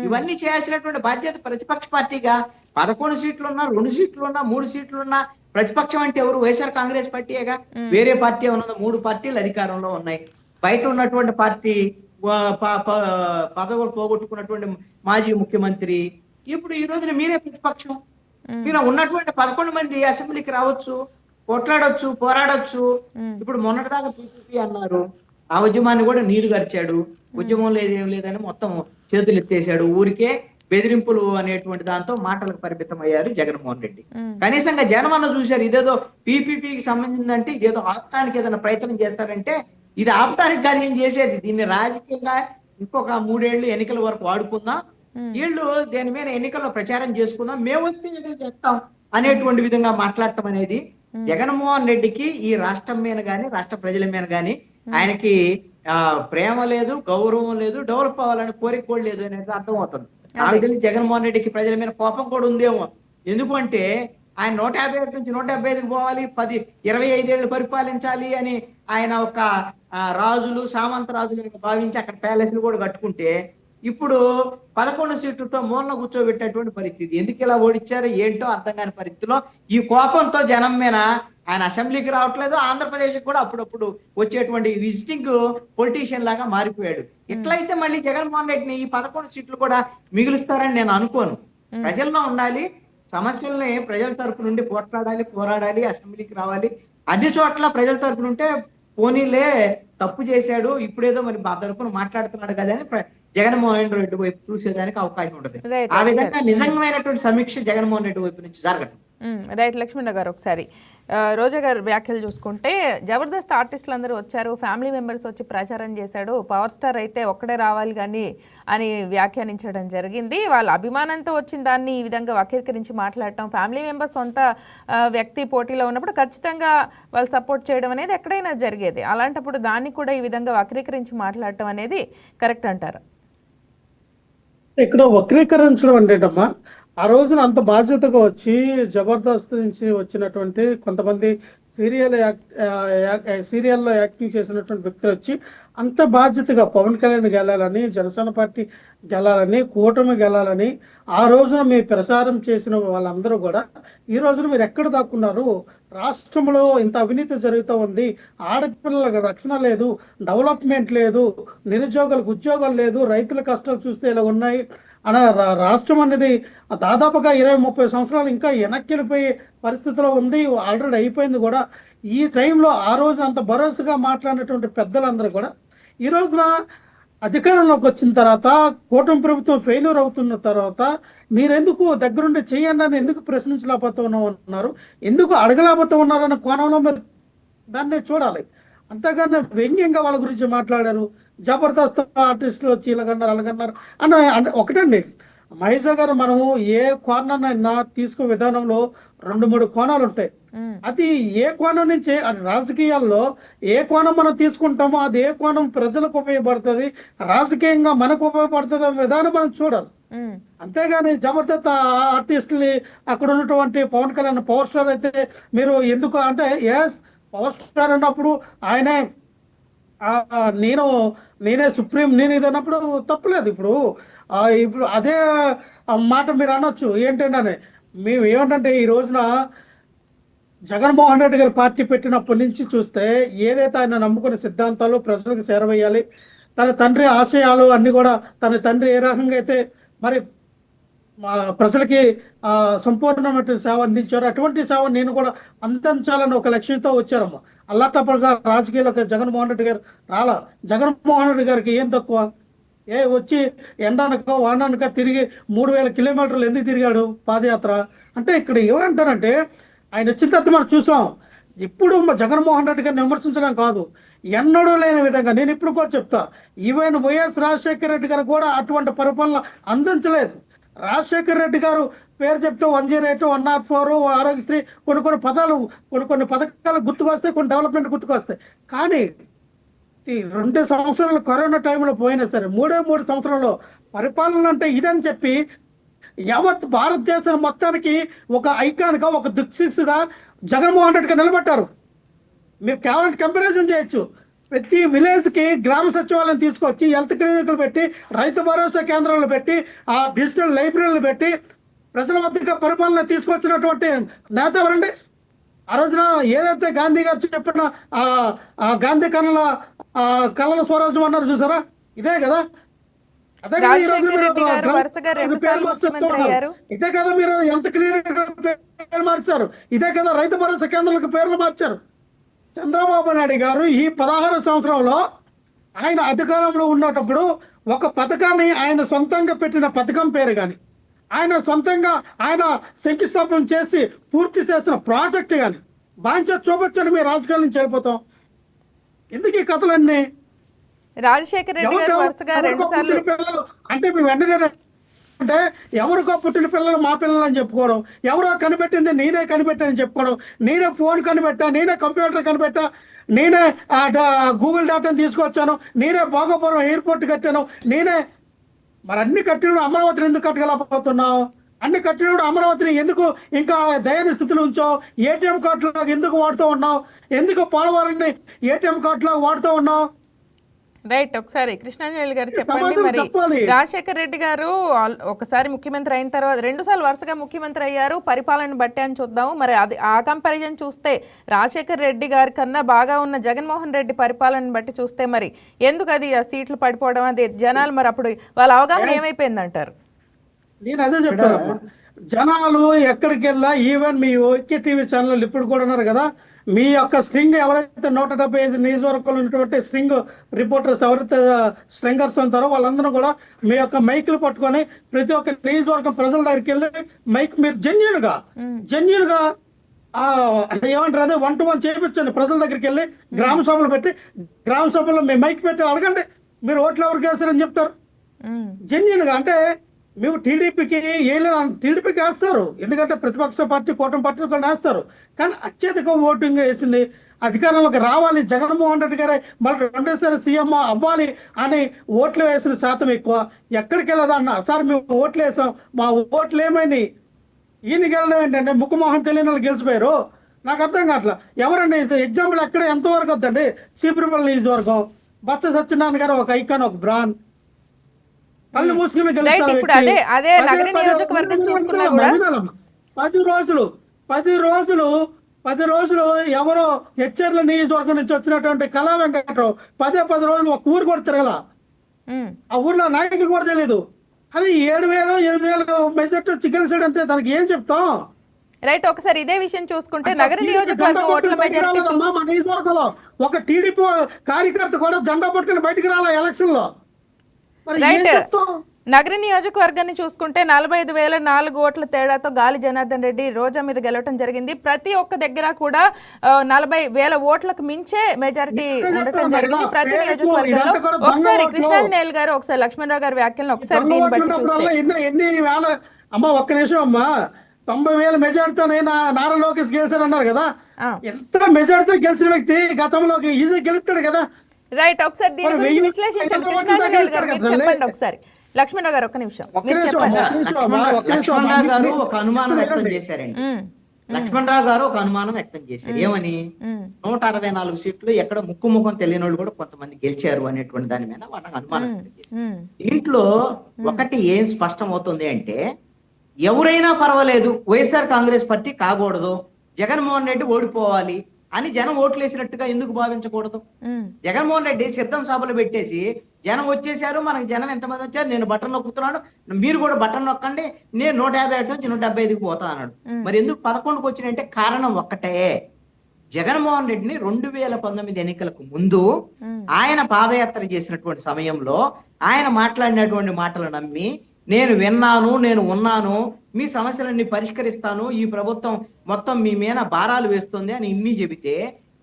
ఇవన్నీ చేయాల్సినటువంటి బాధ్యత ప్రతిపక్ష పార్టీగా. 11 సీట్లు ఉన్నా, 2 సీట్లు ఉన్నా, 3 సీట్లు ఉన్నా ప్రతిపక్షం అంటే ఎవరు? వైఎస్ఆర్ కాంగ్రెస్ పార్టీయేగా. వేరే పార్టీ ఉన్నది, 3 పార్టీలు అధికారంలో ఉన్నాయి. బయట ఉన్నటువంటి పార్టీ పదవులు పోగొట్టుకున్నటువంటి మాజీ ముఖ్యమంత్రి. ఇప్పుడు ఈ రోజున మీరే ప్రతిపక్షం, మీరు ఉన్నటువంటి 11 మంది అసెంబ్లీకి రావచ్చు, కొట్లాడొచ్చు, పోరాడొచ్చు. ఇప్పుడు మొన్నటిదాకా పీపీపీ అన్నారు, ఆ ఉద్యమాన్ని కూడా నీరు గడిచాడు. ఉద్యమం లేదు ఏం లేదని మొత్తం చేతులు ఎత్తేసాడు. ఊరికే బెదిరింపులు అనేటువంటి దాంతో మాటలకు పరిమితం అయ్యారు జగన్మోహన్ రెడ్డి. కనీసంగా జనం అన్న చూశారు, ఇదేదో పీపీపీకి సంబంధించిందంటే ఇదేదో ఆపటానికి ఏదైనా ప్రయత్నం చేస్తారంటే ఇది ఆపటానికి కాదు ఏం చేసేది, దీన్ని రాజకీయంగా ఇంకొక 3 ఏళ్ళు ఎన్నికల వరకు వాడుకుందాం, వీళ్ళు దేని మీద ఎన్నికల్లో ప్రచారం చేసుకుందాం, మేము వస్తే ఏదో చేస్తాం అనేటువంటి విధంగా మాట్లాడటం అనేది జగన్మోహన్ రెడ్డికి ఈ రాష్ట్రం మీద గాని, రాష్ట్ర ప్రజల మీద గాని ఆయనకి ప్రేమ లేదు, గౌరవం లేదు, డెవలప్ అవ్వాలని కోరిక కూడా లేదు అనేది అర్థమవుతుంది. నాకు తెలిసి జగన్మోహన్ రెడ్డికి ప్రజల మీద కోపం కూడా ఉందేమో. ఎందుకంటే ఆయన 151 నుంచి 175కి పోవాలి, 25 ఏళ్ళు పరిపాలించాలి అని ఆయన ఒక రాజులు, సామంత రాజులు భావించి అక్కడ ప్యాలెస్లు కూడా కట్టుకుంటే, ఇప్పుడు 11 సీట్లతో మూలన కూర్చోబెట్టేటువంటి పరిస్థితి. ఎందుకు ఇలా ఓడిచ్చారో ఏంటో అర్థం కాని పరిస్థితిలో ఈ కోపంతో జనం మీద ఆయన అసెంబ్లీకి రావట్లేదు, ఆంధ్రప్రదేశ్ కూడా అప్పుడప్పుడు వచ్చేటువంటి విజిటింగ్ పొలిటీషియన్ లాగా మారిపోయాడు. ఇట్లయితే మళ్ళీ జగన్మోహన్ రెడ్డిని ఈ 11 సీట్లు కూడా మిగులుస్తారని నేను అనుకోను. ప్రజల్లో ఉండాలి, సమస్యల్ని ప్రజల తరపు నుండి పోరాడాలి, అసెంబ్లీకి రావాలి. అన్ని చోట్ల ప్రజల తరపు నుంటే పోనీలే తప్పు చేశాడు, ఇప్పుడేదో మరి మా తరపున మాట్లాడుతున్నాడు కదా అని జగన్మోహన్ రెడ్డి వైపు చూసేదానికి అవకాశం ఉంటుంది. ఆ విధంగా నిజమైనటువంటి సమీక్ష జగన్మోహన్ రెడ్డి వైపు నుంచి జరగదు. రైట్. లక్ష్మణ గారు, ఒకసారి రోజా గారు వ్యాఖ్యలు చూసుకుంటే, జబర్దస్త్ ఆర్టిస్టులు అందరూ వచ్చారు, ఫ్యామిలీ మెంబర్స్ వచ్చి ప్రచారం చేశాడు, పవర్ స్టార్ అయితే ఒక్కడే రావాలి కానీ అని వ్యాఖ్యానించడం జరిగింది. వాళ్ళ అభిమానంతో వచ్చిన దాన్ని ఈ విధంగా వక్రీకరించి మాట్లాడటం, ఫ్యామిలీ మెంబర్స్ సొంత వ్యక్తి పోటీలో ఉన్నప్పుడు ఖచ్చితంగా వాళ్ళు సపోర్ట్ చేయడం అనేది ఎక్కడైనా జరిగేది. అలాంటప్పుడు దాన్ని కూడా ఈ విధంగా వక్రీకరించి మాట్లాడటం అనేది కరెక్ట్ అంటారు? ఇక్కడ వక్రీకరించడం అంటేటమ్మా, ఆ రోజున అంత బాధ్యతగా వచ్చి జబర్దస్త్ నుంచి వచ్చినటువంటి కొంతమంది సీరియల్లో యాక్టింగ్ చేసినటువంటి వ్యక్తులు వచ్చి అంత బాధ్యతగా పవన్ కళ్యాణ్ గెలాలని, జనసేన పార్టీ గెలాలని, కూటమి గెలాలని ఆ రోజున మీ ప్రసారం చేసిన వాళ్ళందరూ కూడా ఈ రోజున మీరు ఎక్కడ దాక్కున్నారు? రాష్ట్రంలో ఇంత అవినీతి జరుగుతూ ఉంది, ఆడపిల్లలకు రక్షణ లేదు, డెవలప్మెంట్ లేదు, నిరుద్యోగులకు ఉద్యోగాలు లేదు, రైతుల కష్టాలు చూస్తే ఇలా ఉన్నాయి అన రాష్ట్రం అనేది దాదాపుగా 20-30 సంవత్సరాలు ఇంకా వెనక్కి వెళ్ళిపోయే పరిస్థితిలో ఉంది. ఆల్రెడీ అయిపోయింది కూడా. ఈ టైంలో ఆ రోజు అంత భరోసాగా మాట్లాడినటువంటి పెద్దలందరూ కూడా ఈ రోజున అధికారంలోకి వచ్చిన తర్వాత, కూటమి ప్రభుత్వం ఫెయిల్యూర్ అవుతున్న తర్వాత మీరెందుకు దగ్గరుండి చేయండి అని ఎందుకు ప్రశ్నించలేకపోతూ ఉన్నారు, ఎందుకు అడగలేకపోతూ ఉన్నారన్న కోణంలో మీరు దాన్ని చూడాలి. అంతేగాని వ్యంగ్యంగా వాళ్ళ గురించి మాట్లాడారు, జబర్దస్త్ ఆర్టిస్టులు వచ్చి ఇలాగన్నారు అలాగన్నారు అంటే ఒకటండి మహేష్ గారు, మనము ఏ కోణాన్నైనా తీసుకునే విధానంలో 2-3 కోణాలు ఉంటాయి. అది ఏ కోణం నుంచి, అది రాజకీయాల్లో ఏ కోణం మనం తీసుకుంటామో అది ఏ కోణం ప్రజలకు ఉపయోగపడుతుంది, రాజకీయంగా మనకు ఉపయోగపడుతుంది అనే విధానం మనం చూడాలి. అంతేగాని జబర్దస్త్ ఆర్టిస్టులు అక్కడ ఉన్నటువంటి పవన్ కళ్యాణ్ పవర్ స్టార్ అయితే మీరు ఎందుకు అంటే, ఎస్ పవర్ స్టార్ అన్నప్పుడు ఆయనే నేనే సుప్రీం, నేను ఇది అన్నప్పుడు తప్పులేదు. ఇప్పుడు అదే మాట మీరు అనొచ్చు ఏంటంటే, మేము ఏమంటే ఈ రోజున జగన్మోహన్ రెడ్డి గారి పార్టీ పెట్టినప్పటి నుంచి చూస్తే ఏదైతే ఆయన నమ్ముకునే సిద్ధాంతాలు ప్రజలకు చేరవేయాలి, తన తండ్రి ఆశయాలు అన్ని కూడా తన తండ్రి ఏ రకంగా అయితే మరి ప్రజలకి సంపూర్ణమైన సేవ అందించారు, అటువంటి సేవ నేను కూడా అందించాలని ఒక లక్ష్యంతో వచ్చారమ్మా. అల్లాటప్పటిగా రాజకీయాలకు జగన్మోహన్ రెడ్డి గారు రాలా. జగన్మోహన్ రెడ్డి గారికి ఏం తక్కువ, వచ్చి ఎండానక వాడానక తిరిగి 3000 కిలోమీటర్లు ఎందుకు తిరిగాడు పాదయాత్ర అంటే, ఇక్కడ ఏమంటారంటే ఆయన వచ్చిన తర్వాత మనం చూసాం. ఇప్పుడు జగన్మోహన్ రెడ్డి గారిని విమర్శించడం కాదు, ఎన్నడూ లేని విధంగా నేను ఇప్పుడు కూడా చెప్తా, ఈవెన్ వైఎస్ రాజశేఖర రెడ్డి గారు కూడా అటువంటి పరిపాలన అందించలేదు. రాజశేఖర రెడ్డి గారు పేరు చెప్తే 108, 104, ఆరోగ్యశ్రీ కొన్ని పథకాలు గుర్తుకొస్తాయి, కొన్ని డెవలప్మెంట్ గుర్తుకొస్తాయి. కానీ 2 సంవత్సరాలు కరోనా టైంలో పోయినా సరే 3 సంవత్సరంలో పరిపాలన అంటే ఇదని చెప్పి యావత్ భారతదేశం మొత్తానికి ఒక ఐకాన్గా, ఒక దిక్సూచిగా జగన్మోహన్ రెడ్డి గారు నిలబెట్టారు. మీరు కేవలం కంపారిజన్ చేయొచ్చు. ప్రతి విలేజ్కి గ్రామ సచివాలయం తీసుకొచ్చి, హెల్త్ క్లినిక్లు పెట్టి, రైతు భరోసా కేంద్రాలు పెట్టి, ఆ డిజిటల్ లైబ్రరీలు పెట్టి ప్రజల వద్దకు పరిపాలన తీసుకొచ్చినటువంటి నేత ఎవరండి? ఆ రోజున ఏదైతే గాంధీ గారు చెప్పిన గాంధీ కళల స్వరాజ్యం అన్నారు చూసారా, ఇదే కదా. ఇదే కదా మీరు హెల్త్ క్లినిక్ పేరు మార్చారు, ఇదే కదా రైతు భరోసా కేంద్రాలకు పేర్లు మార్చారు. చంద్రబాబు నాయుడు గారు ఈ 16 సంవత్సరంలో ఆయన అధికారంలో ఉన్నప్పుడు ఒక పథకాన్ని ఆయన సొంతంగా పెట్టిన పథకం పేరు కానీ, ఆయన సొంతంగా ఆయన శంకుస్థాపన చేసి పూర్తి చేసిన ప్రాజెక్ట్ కానీ బాధ్యత చూపొచ్చని మేము రాజకీయాల నుంచి వెళ్ళిపోతాం. ఎందుకు ఈ కథలన్నీ? రాజశేఖర రెడ్డి గారు వరుసగా 2 సార్లు అంటే మేము వెంటనే అంటే ఎవరికో పుట్టిన పిల్లలు మా పిల్లలు అని చెప్పుకోవడం, ఎవరో కనిపెట్టింది నేనే కనిపెట్టానని చెప్పుకోవడం, నేనే ఫోన్ కనిపెట్టా, నేనే కంప్యూటర్ కనిపెట్టా, నేనే గూగుల్ డాటాను తీసుకొచ్చాను, నేనే భోగపురం ఎయిర్పోర్ట్ కట్టాను, నేనే మరి అన్ని కట్టినప్పుడు అమరావతిని ఎందుకు కట్టగలపోతున్నావు? అన్ని కట్టినప్పుడు అమరావతిని ఎందుకు ఇంకా దయనీయ స్థితిలో ఉంచావు? ఏటీఎం కార్డులో ఎందుకు వాడుతూ ఉన్నావు? ఎందుకు పోలవరాన్ని ఏటీఎం కార్డులో వాడుతూ ఉన్నావు? రైట్, ఒకసారి కృష్ణాంజలి గారు చెప్పండి. మరి రాజశేఖర రెడ్డి గారు ఒకసారి ముఖ్యమంత్రి అయిన తర్వాత 2 సార్లు వరుసగా ముఖ్యమంత్రి అయ్యారు, పరిపాలన బట్టి అని చూద్దాము. మరి అది ఆ కంపారిజన్ చూస్తే రాజశేఖర రెడ్డి గారి కన్నా బాగా ఉన్న జగన్మోహన్ రెడ్డి పరిపాలన బట్టి చూస్తే మరి ఎందుకు అది ఆ సీట్లు పడిపోవడం, అది జనాలు మరి అప్పుడు వాళ్ళ అవగాహన ఏమైపోయింది అంటారు? నేను అదే చెప్తాను, జనాలు ఎక్కడికి వెళ్ళా, ఈవెన్ మీ ఓకే టీవీ ఛానల్ ఇప్పుడు కూడా ఉన్నారు కదా, మీ యొక్క స్ట్రింగ్ ఎవరైతే 175 నియోజకవర్గాలు ఉన్నటువంటి స్ట్రింగ్ రిపోర్టర్స్ ఎవరైతే స్ట్రింగర్స్ ఉంటారో వాళ్ళందరూ కూడా మీ యొక్క మైక్లు పట్టుకొని ప్రతి ఒక్క నియోజకవర్గం ప్రజల దగ్గరికి వెళ్ళి మైక్ మీరు జెన్యున్ గా ఏమంటారు అదే 1-to-1 చేయించండి. ప్రజల దగ్గరికి వెళ్ళి గ్రామ సభలు పెట్టి, గ్రామ సభలో మీ మైక్ పెట్టి అడగండి మీరు ఓట్లు ఎవరికి వేస్తారని చెప్తారు. జెన్యున్ గా అంటే మేము టీడీపీకి టీడీపీకి వేస్తారు, ఎందుకంటే ప్రతిపక్ష పార్టీ కూటమి పార్టీలు కూడా వేస్తారు. కానీ అత్యధిక ఓటింగ్ వేసింది, అధికారంలోకి రావాలి జగన్మోహన్ రెడ్డి గారే మళ్ళీ 2సారి సీఎం అవ్వాలి అని ఓట్లు వేసిన శాతం ఎక్కువ. ఎక్కడికి వెళ్ళదన్న సార్ మేము ఓట్లు వేసాం, మా ఓట్లు ఏమైనాయి? ఈయనకి వెళ్ళడం ఏంటంటే ముక్కుమోహన్ తెలియని వాళ్ళు గెలిచిపోయారు. నాకు అర్థం కావట్లా. ఎవరండి ఎగ్జాంపుల్ ఎక్కడ ఎంతవరకు వద్దండి? చీపురుపల్లి నియోజకవర్గం బొత్స సత్యనారాయణ గారు ఒక ఐకాన్, ఒక బ్రాండ్, కళ్ళు మూసుకుని 10 రోజులు 10 రోజులు ఎవరో హెచ్చర్ల నియోజకవర్గం నుంచి వచ్చినటువంటి కళా వెంకట్రావు 10 రోజులు ఒక ఊరు కూడా తిరగల. ఉమ్. ఆ ఊర్లో నాయకులు కూడా తెలియదు. అది 7,000 8,000 మెజార్టీ వచ్చి గెలిచాడంటే దానికి ఏం చెప్తాం? రైట్, ఒకసారి ఇదే విషయం చూసుకుంటే నగర నియోజకవర్గం ఓట్ల మెజారిటీ మా నియోజకవర్గంలో ఒక టీడీపీ కార్యకర్త కూడా జెండా పట్టుకుని బయటికి రాలా ఎలక్షన్ లో. మరి ఏం రైట్. చెప్తాం? నగర నియోజకవర్గాన్ని చూసుకుంటే 45,004 ఓట్ల తేడాతో గాలి జనార్దన్ రెడ్డి రోజా మీద గెలవటం జరిగింది. ప్రతి ఒక్క దగ్గర కూడా 40,000 ఓట్లకు మించే మెజారిటీ ఉండటం జరిగింది ప్రతి నియోజకవర్గంలో. ఒకసారి కృష్ణాంజనేయులు గారు, ఒకసారి లక్ష్మణరావు గారి వ్యాఖ్యలను ఒకసారి దీన్ని బట్టి చూస్తే ఎన్ని వేల అమ్మ ఒక్క నిమిషం అమ్మా 90,000 మెజార్టీతో నారా లోకేష్ గెలిచారు అన్నారు కదా. ఎంత మెజార్టీతో గెలిచిన వ్యక్తి గతంలోకి ఈజీ గెలుస్తాడు కదా. రైట్, ఒకసారి దీని గురించి విశ్లేషించండి కృష్ణాంజనేయులు గారు, మీరు చెప్పండి ఒకసారి. లక్ష్మణరావు గారు ఒక్క నిమిషం మీరు చెప్పండి. లక్ష్మణరావు గారు ఒక అనుమానం వ్యక్తం చేశారండి. లక్ష్మణరావు గారు ఒక అనుమానం వ్యక్తం చేశారు. ఏమని? 164 సీట్లు ఎక్కడ ముఖం తెలియని వాళ్ళు కూడా కొంతమంది గెలిచారు అనేటువంటి దాని మీద వాళ్ళకి అనుమానం వ్యక్తం చేశారు. దీంట్లో ఒకటి ఏం స్పష్టం అవుతుంది అంటే, ఎవరైనా పర్వాలేదు వైఎస్ఆర్ కాంగ్రెస్ పార్టీ కాకూడదు, జగన్మోహన్ రెడ్డి ఓడిపోవాలి అని జనం ఓట్లు వేసినట్టుగా ఎందుకు భావించకూడదు? జగన్మోహన్ రెడ్డి సిద్ధం సభలు పెట్టేసి జనం వచ్చేసారు, మనకి జనం ఎంతమంది వచ్చారు, నేను బటన్ నొక్కుతున్నాను, మీరు కూడా బటన్ నొక్కండి, నేను 151 నుంచి 175కి పోతా అన్నాడు. మరి ఎందుకు 11కి వచ్చినంటే కారణం ఒక్కటే. జగన్మోహన్ రెడ్డిని 2019 ఎన్నికలకు ముందు ఆయన పాదయాత్ర చేసినటువంటి సమయంలో ఆయన మాట్లాడినటువంటి మాటలు నమ్మి, నేను విన్నాను, నేను ఉన్నాను, మీ సమస్యలన్నీ పరిష్కరిస్తాను, ఈ ప్రభుత్వం మొత్తం మీ మీద భారాలు వేస్తుంది అని ఇన్ని చెబితే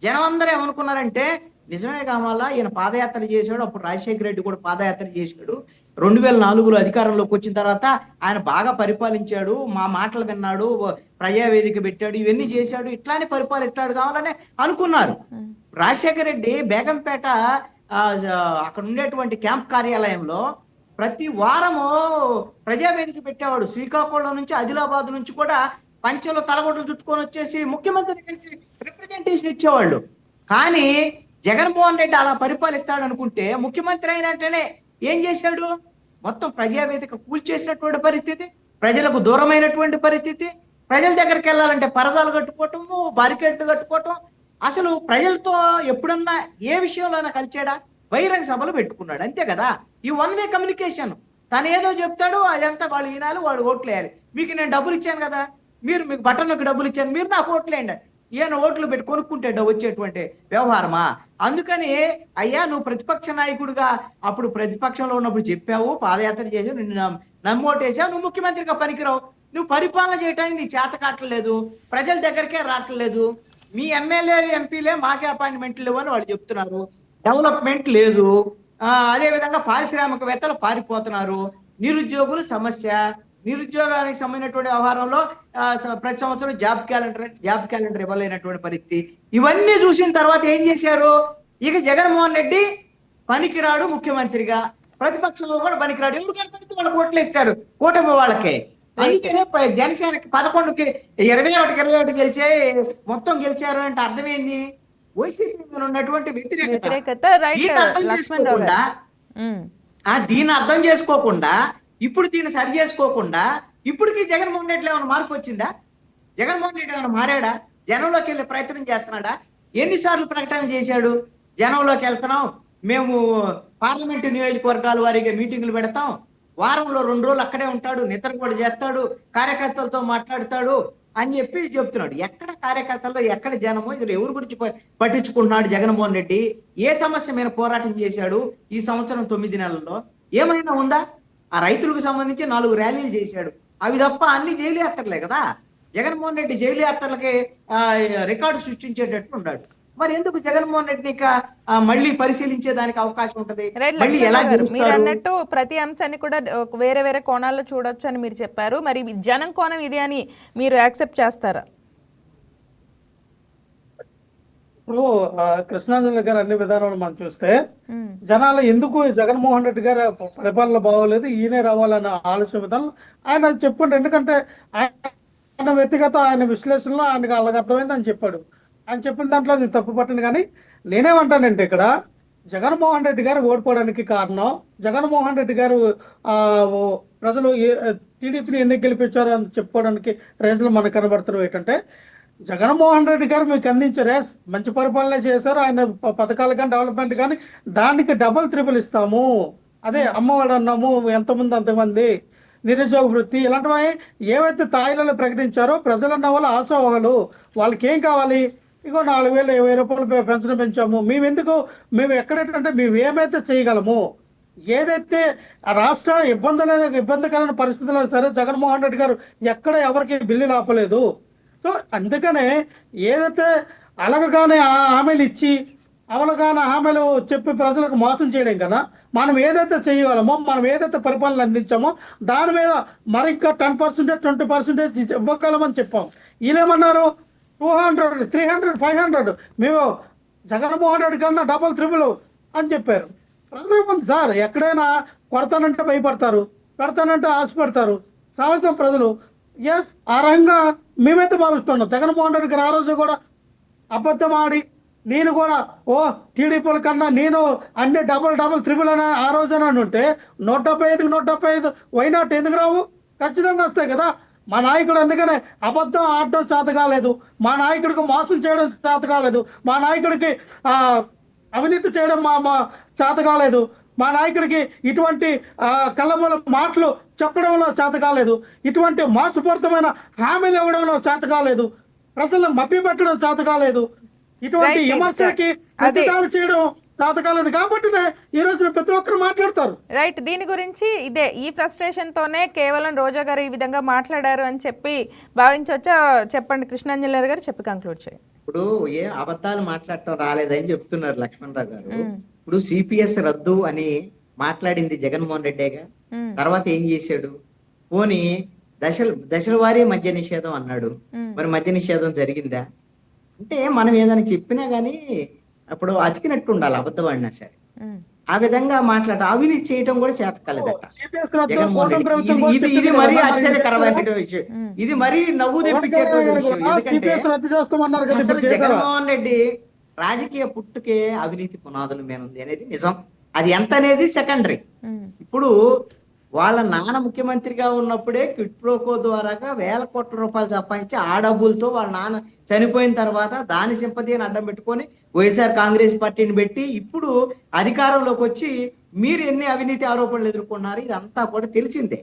జనం అందరూ ఏమనుకున్నారంటే, నిజమే కావాలా, ఈయన పాదయాత్ర చేశాడు, అప్పుడు రాజశేఖర రెడ్డి కూడా పాదయాత్ర చేశాడు, 2004లో అధికారంలోకి వచ్చిన తర్వాత ఆయన బాగా పరిపాలించాడు, మా మాటలు విన్నాడు, ప్రజావేదిక పెట్టాడు, ఇవన్నీ చేశాడు, ఇట్లానే పరిపాలిస్తాడు కావాలని అనుకున్నారు. రాజశేఖర రెడ్డి బేగంపేట అక్కడ ఉండేటువంటి క్యాంప్ కార్యాలయంలో ప్రతి వారము ప్రజావేదిక పెట్టేవాడు. శ్రీకాకుళం నుంచి ఆదిలాబాద్ నుంచి కూడా పంచెలో తలగొడ్లు చుట్టుకొని వచ్చేసి ముఖ్యమంత్రిని కలిసి రిప్రజెంటేషన్ ఇచ్చేవాళ్ళు. కానీ జగన్మోహన్ రెడ్డి అలా పరిపాలిస్తాడు అనుకుంటే ముఖ్యమంత్రి అయినట్టేనే ఏం చేశాడు? మొత్తం ప్రజావేదిక కూల్చేసినటువంటి పరిస్థితి, ప్రజలకు దూరమైనటువంటి పరిస్థితి, ప్రజల దగ్గరికి వెళ్ళాలంటే పరదాలు కట్టుకోవటము, బారికేడ్లు కట్టుకోవటం. అసలు ప్రజలతో ఎప్పుడన్నా ఏ విషయంలోనైనా కలిచాడా? బహిరంగ సభలు పెట్టుకున్నాడు, అంతే కదా. ఈ వన్ వే కమ్యూనికేషన్. తను ఏదో చెప్తాడు, అదంతా వాళ్ళు వినాలి, వాడు ఓట్లు వేయాలి. మీకు నేను డబ్బులు ఇచ్చాను కదా, మీకు బటన్కి డబ్బులు ఇచ్చాను, మీరు నాకు ఓట్లు వేయండి. ఈయన ఓట్లు పెట్టి కొనుక్కుంటే వచ్చేటువంటి వ్యవహారమా? అందుకని అయ్యా, నువ్వు ప్రతిపక్ష నాయకుడిగా అప్పుడు ప్రతిపక్షంలో ఉన్నప్పుడు చెప్పావు, పాదయాత్ర చేసావు, నిన్ను నమ్మోటేసావు, నువ్వు ముఖ్యమంత్రిగా పనికిరావు, నువ్వు పరిపాలన చేయడానికి నీ చేత కావట్లేదు, ప్రజల దగ్గరికే రావట్లేదు, మీ ఎమ్మెల్యే ఎంపీలే మాకే అపాయింట్మెంట్లు లేవు అని వాళ్ళు చెప్తున్నారు, డెవలప్మెంట్ లేదు, అదే విధంగా పారిశ్రామికవేత్తలు పారిపోతున్నారు, నిరుద్యోగులు సమస్య, నిరుద్యోగానికి సంబంధించినటువంటి వ్యవహారంలో ప్రతి సంవత్సరం జాబ్ క్యాలెండర్ ఇవ్వలేనటువంటి పరిస్థితి. ఇవన్నీ చూసిన తర్వాత ఏం చేశారు? ఇక జగన్మోహన్ రెడ్డి పనికిరాడు ముఖ్యమంత్రిగా, ప్రతిపక్షంలో కూడా పనికిరాడు. ఎవరికైనా పనికి వాళ్ళకి ఓట్లు ఇచ్చారు, కూటమి వాళ్ళకే. అందుకనే జనసేనకి 11కి 21 గెలిచే మొత్తం గెలిచారు అంటే అర్థమైంది వైసీపీ మీద ఉన్నటువంటి వ్యతిరేకత. దీన్ని అర్థం చేసుకోకుండా ఇప్పుడు దీన్ని సరి చేసుకోకుండా ఇప్పటికీ జగన్మోహన్ రెడ్డి ఏమైనా మార్పు వచ్చిందా? జగన్మోహన్ రెడ్డి ఏమైనా మారాడా? జనంలోకి వెళ్ళే ప్రయత్నం చేస్తున్నాడా? ఎన్నిసార్లు ప్రకటన చేశాడు, జనంలోకి వెళ్తున్నాం, మేము పార్లమెంటు నియోజకవర్గాల వారిగా మీటింగులు పెడతాం, వారంలో 2 రోజులు అక్కడే ఉంటాడు, నిద్ర కూడా చేస్తాడు, కార్యకర్తలతో మాట్లాడతాడు అని చెప్పి చెప్తున్నాడు. ఎక్కడ కార్యకర్తల్లో, ఎక్కడ జనమో, ఇది ఎవరి గురించి పట్టించుకుంటున్నాడు జగన్మోహన్ రెడ్డి? ఏ సమస్య మీద పోరాటం చేశాడు ఈ సంవత్సరం 9 నెలల్లో? ఏమైనా ఉందా? ఆ రైతులకు సంబంధించి 4 ర్యాలీలు చేశాడు, అవి తప్ప అన్ని జైలు యాత్రలే కదా. జగన్మోహన్ రెడ్డి జైలు యాత్రలకి రికార్డు సృష్టించేటట్టు ఉన్నాడు. మరి ఎందుకు జగన్మోహన్ రెడ్డిని మళ్ళీ పరిశీలించేదానికి అవకాశం ఉంటది? మళ్ళీ ఎలా మీరు అన్నట్టు ప్రతి అంశాన్ని కూడా వేరే వేరే కోణాల్లో చూడొచ్చు అని మీరు చెప్పారు. మరి జనం కోణం ఇది అని మీరు యాక్సెప్ట్ చేస్తారా? ఇప్పుడు కృష్ణాంజలి గారు అన్ని విధానాలు మనం చూస్తే జనాలు ఎందుకు జగన్మోహన్ రెడ్డి గారు పరిపాలన బాగోలేదు, ఈయనే రావాలన్న ఆలోచన విధానం ఆయన చెప్పుకుంటారు. ఎందుకంటే ఆయన వ్యక్తిగత ఆయన విశ్లేషణలో ఆయనకు అలాగ అర్థమైంది అని చెప్పాడు. ఆయన చెప్పిన దాంట్లో నేను తప్పు పట్టిన, కానీ నేనేమంటానంటే ఇక్కడ జగన్మోహన్ రెడ్డి గారు ఓడిపోవడానికి కారణం, జగన్మోహన్ రెడ్డి గారు ప్రజలు టీడీపీని ఎందుకు గెలిపించారు అని చెప్పుకోవడానికి రీజన్లు మనకు కనబడుతున్నాయి. ఏంటంటే జగన్మోహన్ రెడ్డి గారు మీకు అందించారు, yes, మంచి పరిపాలన చేశారు, ఆయన పథకాలు కానీ డెవలప్మెంట్ కానీ దానికి డబుల్ త్రిబుల్ ఇస్తాము, అదే అమ్మఒడి అన్నాము, ఎంతమంది అంతమంది, నిరుద్యోగ వృత్తి, ఇలాంటివి ఏవైతే తాయిలలో ప్రకటించారో ప్రజలన్న వాళ్ళు ఆశావాహులు, వాళ్ళకి ఏం కావాలి, ఇగో 4,000 20,000 పెన్షన్ పెంచాము, మేము ఎక్కడేటంటే మేము ఏమైతే చేయగలము, ఏదైతే ఆ రాష్ట్ర ఇబ్బందికరమైన పరిస్థితుల్లో సరే జగన్మోహన్ రెడ్డి గారు ఎక్కడ ఎవరికి బిల్లులు ఆపలేదు. సో అందుకనే ఏదైతే అలగగానే హామీలు ఇచ్చి అవలగానే హామీలు చెప్పి ప్రజలకు మోసం చేయడం కన్నా మనం ఏదైతే చేయగలమో, మనం ఏదైతే పరిపాలన అందించామో దాని మీద మరి ఇంకా 10% 20% ఇవ్వగలమని చెప్పాం. వీళ్ళేమన్నారు 200 300 500 మేము జగన్మోహన్ రెడ్డి కన్నా డబుల్ త్రిబుల్ అని చెప్పారు. ప్రజలు సార్ ఎక్కడైనా కొడతానంటే భయపడతారు, పెడతానంటే ఆశపడతారు సమస్య ప్రజలు. ఎస్, ఆ రకంగా మేమైతే భావిస్తున్నాం. జగన్మోహన్ రెడ్డి గారు ఆ రోజు కూడా అబద్ధం ఆడి నేను కూడా టీడీపీల కన్నా నేను అన్ని డబుల్ త్రిబుల్ అని ఆ రోజున ఉంటే 175కి 175 వైనాట్ ఎందుకు రావు? ఖచ్చితంగా వస్తాయి కదా. మా నాయకుడు అందుకనే అబద్ధం ఆడటం చేత కాలేదు, మా నాయకుడికి మోసం చేయడం చేత కాలేదు, మా నాయకుడికి అవినీతి చేయడం మా చేత కాలేదు, మా నాయకుడికి ఇటువంటి కళ్ళబోల మాటలు చెప్పడంలో చేత కాలేదు, ఇటువంటి మోసపూరితమైన హామీలు ఇవ్వడంలో చేత కాలేదు, ప్రజలను మభ్యపెట్టడం చేత కాలేదు, ఇటువంటి విమర్శలకి ప్రతిదాడి చేయడం చేత కాలేదు. కాబట్టి ఈ రోజున ప్రతి ఒక్కరు మాట్లాడతారు. రైట్, దీని గురించి ఇదే ఈ ఫ్రస్ట్రేషన్ తోనే కేవలం రోజా గారు ఈ విధంగా మాట్లాడారు అని చెప్పి భావించవచ్చా? చెప్పండి కృష్ణాంజలి గారు, చెప్పి కంక్లూడ్ చేయండి. ఇప్పుడు అబద్ధాలు మాట్లాడటం రాలేదని చెప్తున్నారు లక్ష్మణరావు గారు. ఇప్పుడు సిపిఎస్ రద్దు అని మాట్లాడింది జగన్మోహన్ రెడ్డిగా. తర్వాత ఏం చేశాడు? పోనీ దశల వారీ మద్య నిషేధం అన్నాడు, మరి మద్య నిషేధం జరిగిందా? అంటే మనం ఏదైనా చెప్పినా గానీ అప్పుడు అతికినట్టు ఉండాలి, అబద్ధపడినా సరే. ఆ విధంగా అవినీతి చేయటం కూడా చేతకాలేదట జగన్మోహన్ రెడ్డి. ఇది మరీ ఆశ్చర్యకరమైన విషయం, ఇది మరీ నవ్వు తెప్పించేటువంటి విషయం. ఎందుకంటే అసలు జగన్మోహన్ రెడ్డి రాజకీయ పుట్టుకే అవినీతి పునాదుల మీద ఉంది అనేది నిజం. అది ఎంత అనేది సెకండరీ. ఇప్పుడు వాళ్ళ నాన్న ముఖ్యమంత్రిగా ఉన్నప్పుడే క్విట్ ప్రోకో ద్వారాగా వేల కోట్ల రూపాయలు సంపాదించి ఆ డబ్బులతో వాళ్ళ నాన్న చనిపోయిన తర్వాత దాని సింపతిని అడ్డం పెట్టుకొని వైఎస్ఆర్ కాంగ్రెస్ పార్టీని పెట్టి ఇప్పుడు అధికారంలోకి వచ్చి మీరు ఎన్ని అవినీతి ఆరోపణలు ఎదుర్కొన్నారు ఇదంతా కూడా తెలిసిందే.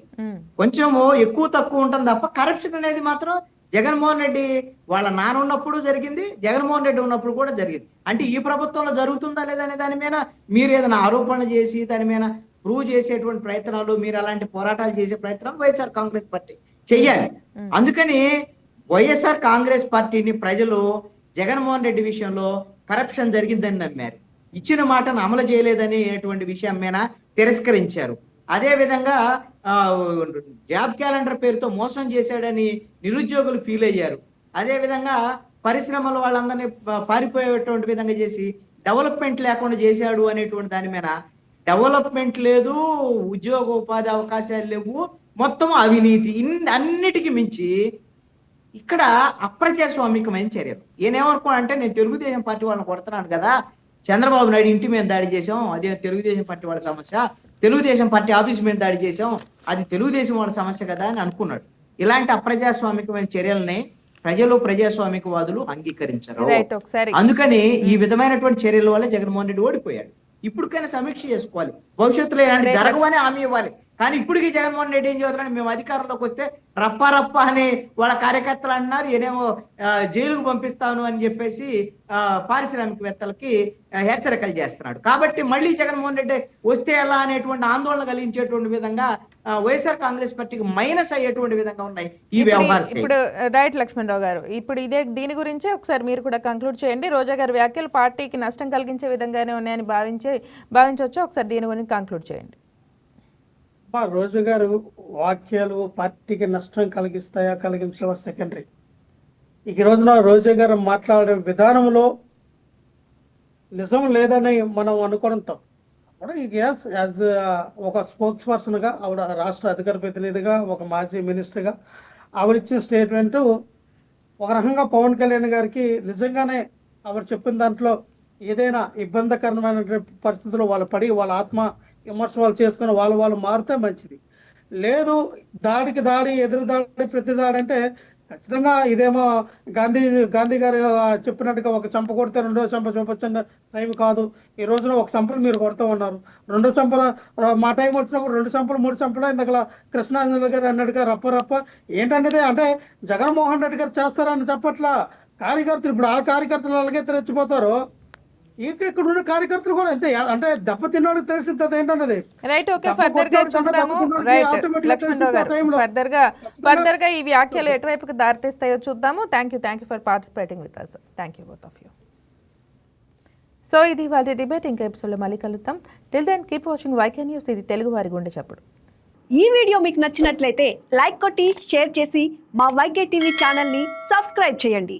కొంచెము ఎక్కువ తక్కువ ఉంటుంది తప్ప కరప్షన్ అనేది మాత్రం జగన్మోహన్ రెడ్డి వాళ్ళ నాన్న ఉన్నప్పుడు జరిగింది, జగన్మోహన్ రెడ్డి ఉన్నప్పుడు కూడా జరిగింది. అంటే ఈ ప్రభుత్వంలో జరుగుతుందా లేదా అనే దాని మీద మీరు ఏదైనా ఆరోపణలు చేసి దాని మీద ప్రూవ్ చేసేటువంటి ప్రయత్నాలు, మీరు అలాంటి పోరాటాలు చేసే ప్రయత్నాలు వైఎస్ఆర్ కాంగ్రెస్ పార్టీ చెయ్యాలి. అందుకని వైఎస్ఆర్ కాంగ్రెస్ పార్టీని ప్రజలు జగన్మోహన్ రెడ్డి విషయంలో కరప్షన్ జరిగిందని నమ్మారు, ఇచ్చిన మాటను అమలు చేయలేదనేటువంటి విషయం మీద తిరస్కరించారు. అదే విధంగా జాబ్ క్యాలెండర్ పేరుతో మోసం చేశాడని నిరుద్యోగులు ఫీల్ అయ్యారు. అదే విధంగా పరిశ్రమలు వాళ్ళందరినీ పారిపోయేటువంటి విధంగా చేసి డెవలప్మెంట్ లేకుండా చేశాడు అనేటువంటి దాని మీద డెవలప్మెంట్ లేదు, ఉద్యోగ ఉపాధి అవకాశాలు లేవు, మొత్తం అవినీతి. అన్నిటికీ మించి ఇక్కడ అప్రజాస్వామికమైన చర్యలు. ఈయనేమనుకోనంటే నేను తెలుగుదేశం పార్టీ వాళ్ళని కొడుతున్నాను కదా, చంద్రబాబు నాయుడు ఇంటి మీద దాడి చేసాం అదే తెలుగుదేశం పార్టీ వాళ్ళ సమస్య, తెలుగుదేశం పార్టీ ఆఫీస్ మీద దాడి చేసాం అది తెలుగుదేశం వాళ్ళ సమస్య కదా అని అనుకున్నాడు. ఇలాంటి అప్రజాస్వామికమైన చర్యల్ని ప్రజాస్వామికవాదులు అంగీకరించరు. అందుకని ఈ విధమైనటువంటి చర్యల వల్ల జగన్మోహన్ రెడ్డి ఓడిపోయాడు. ఇప్పటికైనా సమీక్ష చేసుకోవాలి, భవిష్యత్తులో ఇలాంటి జరగవని హామీ ఇవ్వాలి. కానీ ఇప్పటికీ జగన్మోహన్ రెడ్డి ఏం చదువుతున్నాడు, మేము అధికారంలోకి వస్తే రప్ప అని వాళ్ళ కార్యకర్తలు అన్నారు, ఏనేమో జైలుకు పంపిస్తాను అని చెప్పేసి పారిశ్రామికవేత్తలకి హెచ్చరికలు చేస్తున్నాడు. కాబట్టి మళ్ళీ జగన్మోహన్ రెడ్డి వస్తే ఎలా అనేటువంటి ఆందోళన కలిగించేటువంటి విధంగా వైఎస్ఆర్ కాంగ్రెస్ పార్టీకి మైనస్ అయ్యేటువంటి విధంగా ఉన్నాయి ఈ వ్యవహారం. ఇప్పుడు రైట్ లక్ష్మణరావు గారు, ఇప్పుడు దీని గురించే ఒకసారి మీరు కూడా కంక్లూడ్ చేయండి. రోజా గారి వ్యాఖ్యలు పార్టీకి నష్టం కలిగించే విధంగానే ఉన్నాయని భావించవచ్చు. ఒకసారి దీని గురించి కంక్లూడ్ చేయండి. రోజా గారు వాక్యాలు పార్టీకి నష్టం కలిగిస్తాయా కలిగించవా సెకండరీ. ఈ రోజున రోజా గారు మాట్లాడే విధానంలో నిజం లేదని మనం అనుకోవడం తప్పు. యాజ్ ఒక స్పోక్స్ పర్సన్గా ఆవిడ రాష్ట్ర అధికార ప్రతినిధిగా ఒక మాజీ మినిస్టర్గా ఆవిడ ఇచ్చిన స్టేట్మెంటు ఒక రకంగా పవన్ కళ్యాణ్ గారికి నిజంగానే ఆవిడ చెప్పిన దాంట్లో ఏదైనా ఇబ్బందికరమైన పరిస్థితుల్లో వాళ్ళు పడి వాళ్ళ ఆత్మ విమర్శ వాళ్ళు చేసుకుని వాళ్ళు మారితే మంచిది. లేదు దాడికి దాడి, ఎదురు దాడి, ప్రతి దాడి అంటే ఖచ్చితంగా ఇదేమో గాంధీ గారు చెప్పినట్టుగా ఒక చంప కొడితే రెండో చంప చూపించిన టైం కాదు. ఈ రోజున ఒక చంపలు మీరు కొడుతూ ఉన్నారు. రెండో చంపల మా టైం వచ్చినప్పుడు 2 చంపలు 3 చంపలు ఇందాక కృష్ణాంజలి గారు అన్నట్టుగా రప్ప ఏంటనేది అంటే జగన్మోహన్ రెడ్డి గారు చేస్తారని చెప్పట్లా. కార్యకర్తలు ఇప్పుడు ఆ కార్యకర్తలు అలాగే తెచ్చిపోతారు. ఇక్కడ ఉన్న కార్యకర్తలు కూడా అంతే. అంటే దెబ్బతిన్నోడికి తెలిసింది ఏంటన్నది. రైట్, ఓకే, ఫర్దర్ గా చూద్దాము. రైట్ లక్ష్మణరావు గారు, ఫర్దర్ గా ఈ వ్యాఖ్యలు ఎటువైపుకి దారితీస్తాయో చూద్దాము. Thank you for participating with us. Thank you both of you. So ఇది వాళ్ళ డిబేట్. ఇంకా ఎపిసోడ్లో మళ్ళీ కలుద్దాం. Till then keep watching YK news. ఇది తెలుగు వారి గుండె చప్పుడు. ఈ వీడియో మీకు నచ్చినట్లయితే లైక్ కొట్టి షేర్ చేసి మా వైకే టీవీ ఛానల్ని సబ్స్క్రైబ్ చేయండి.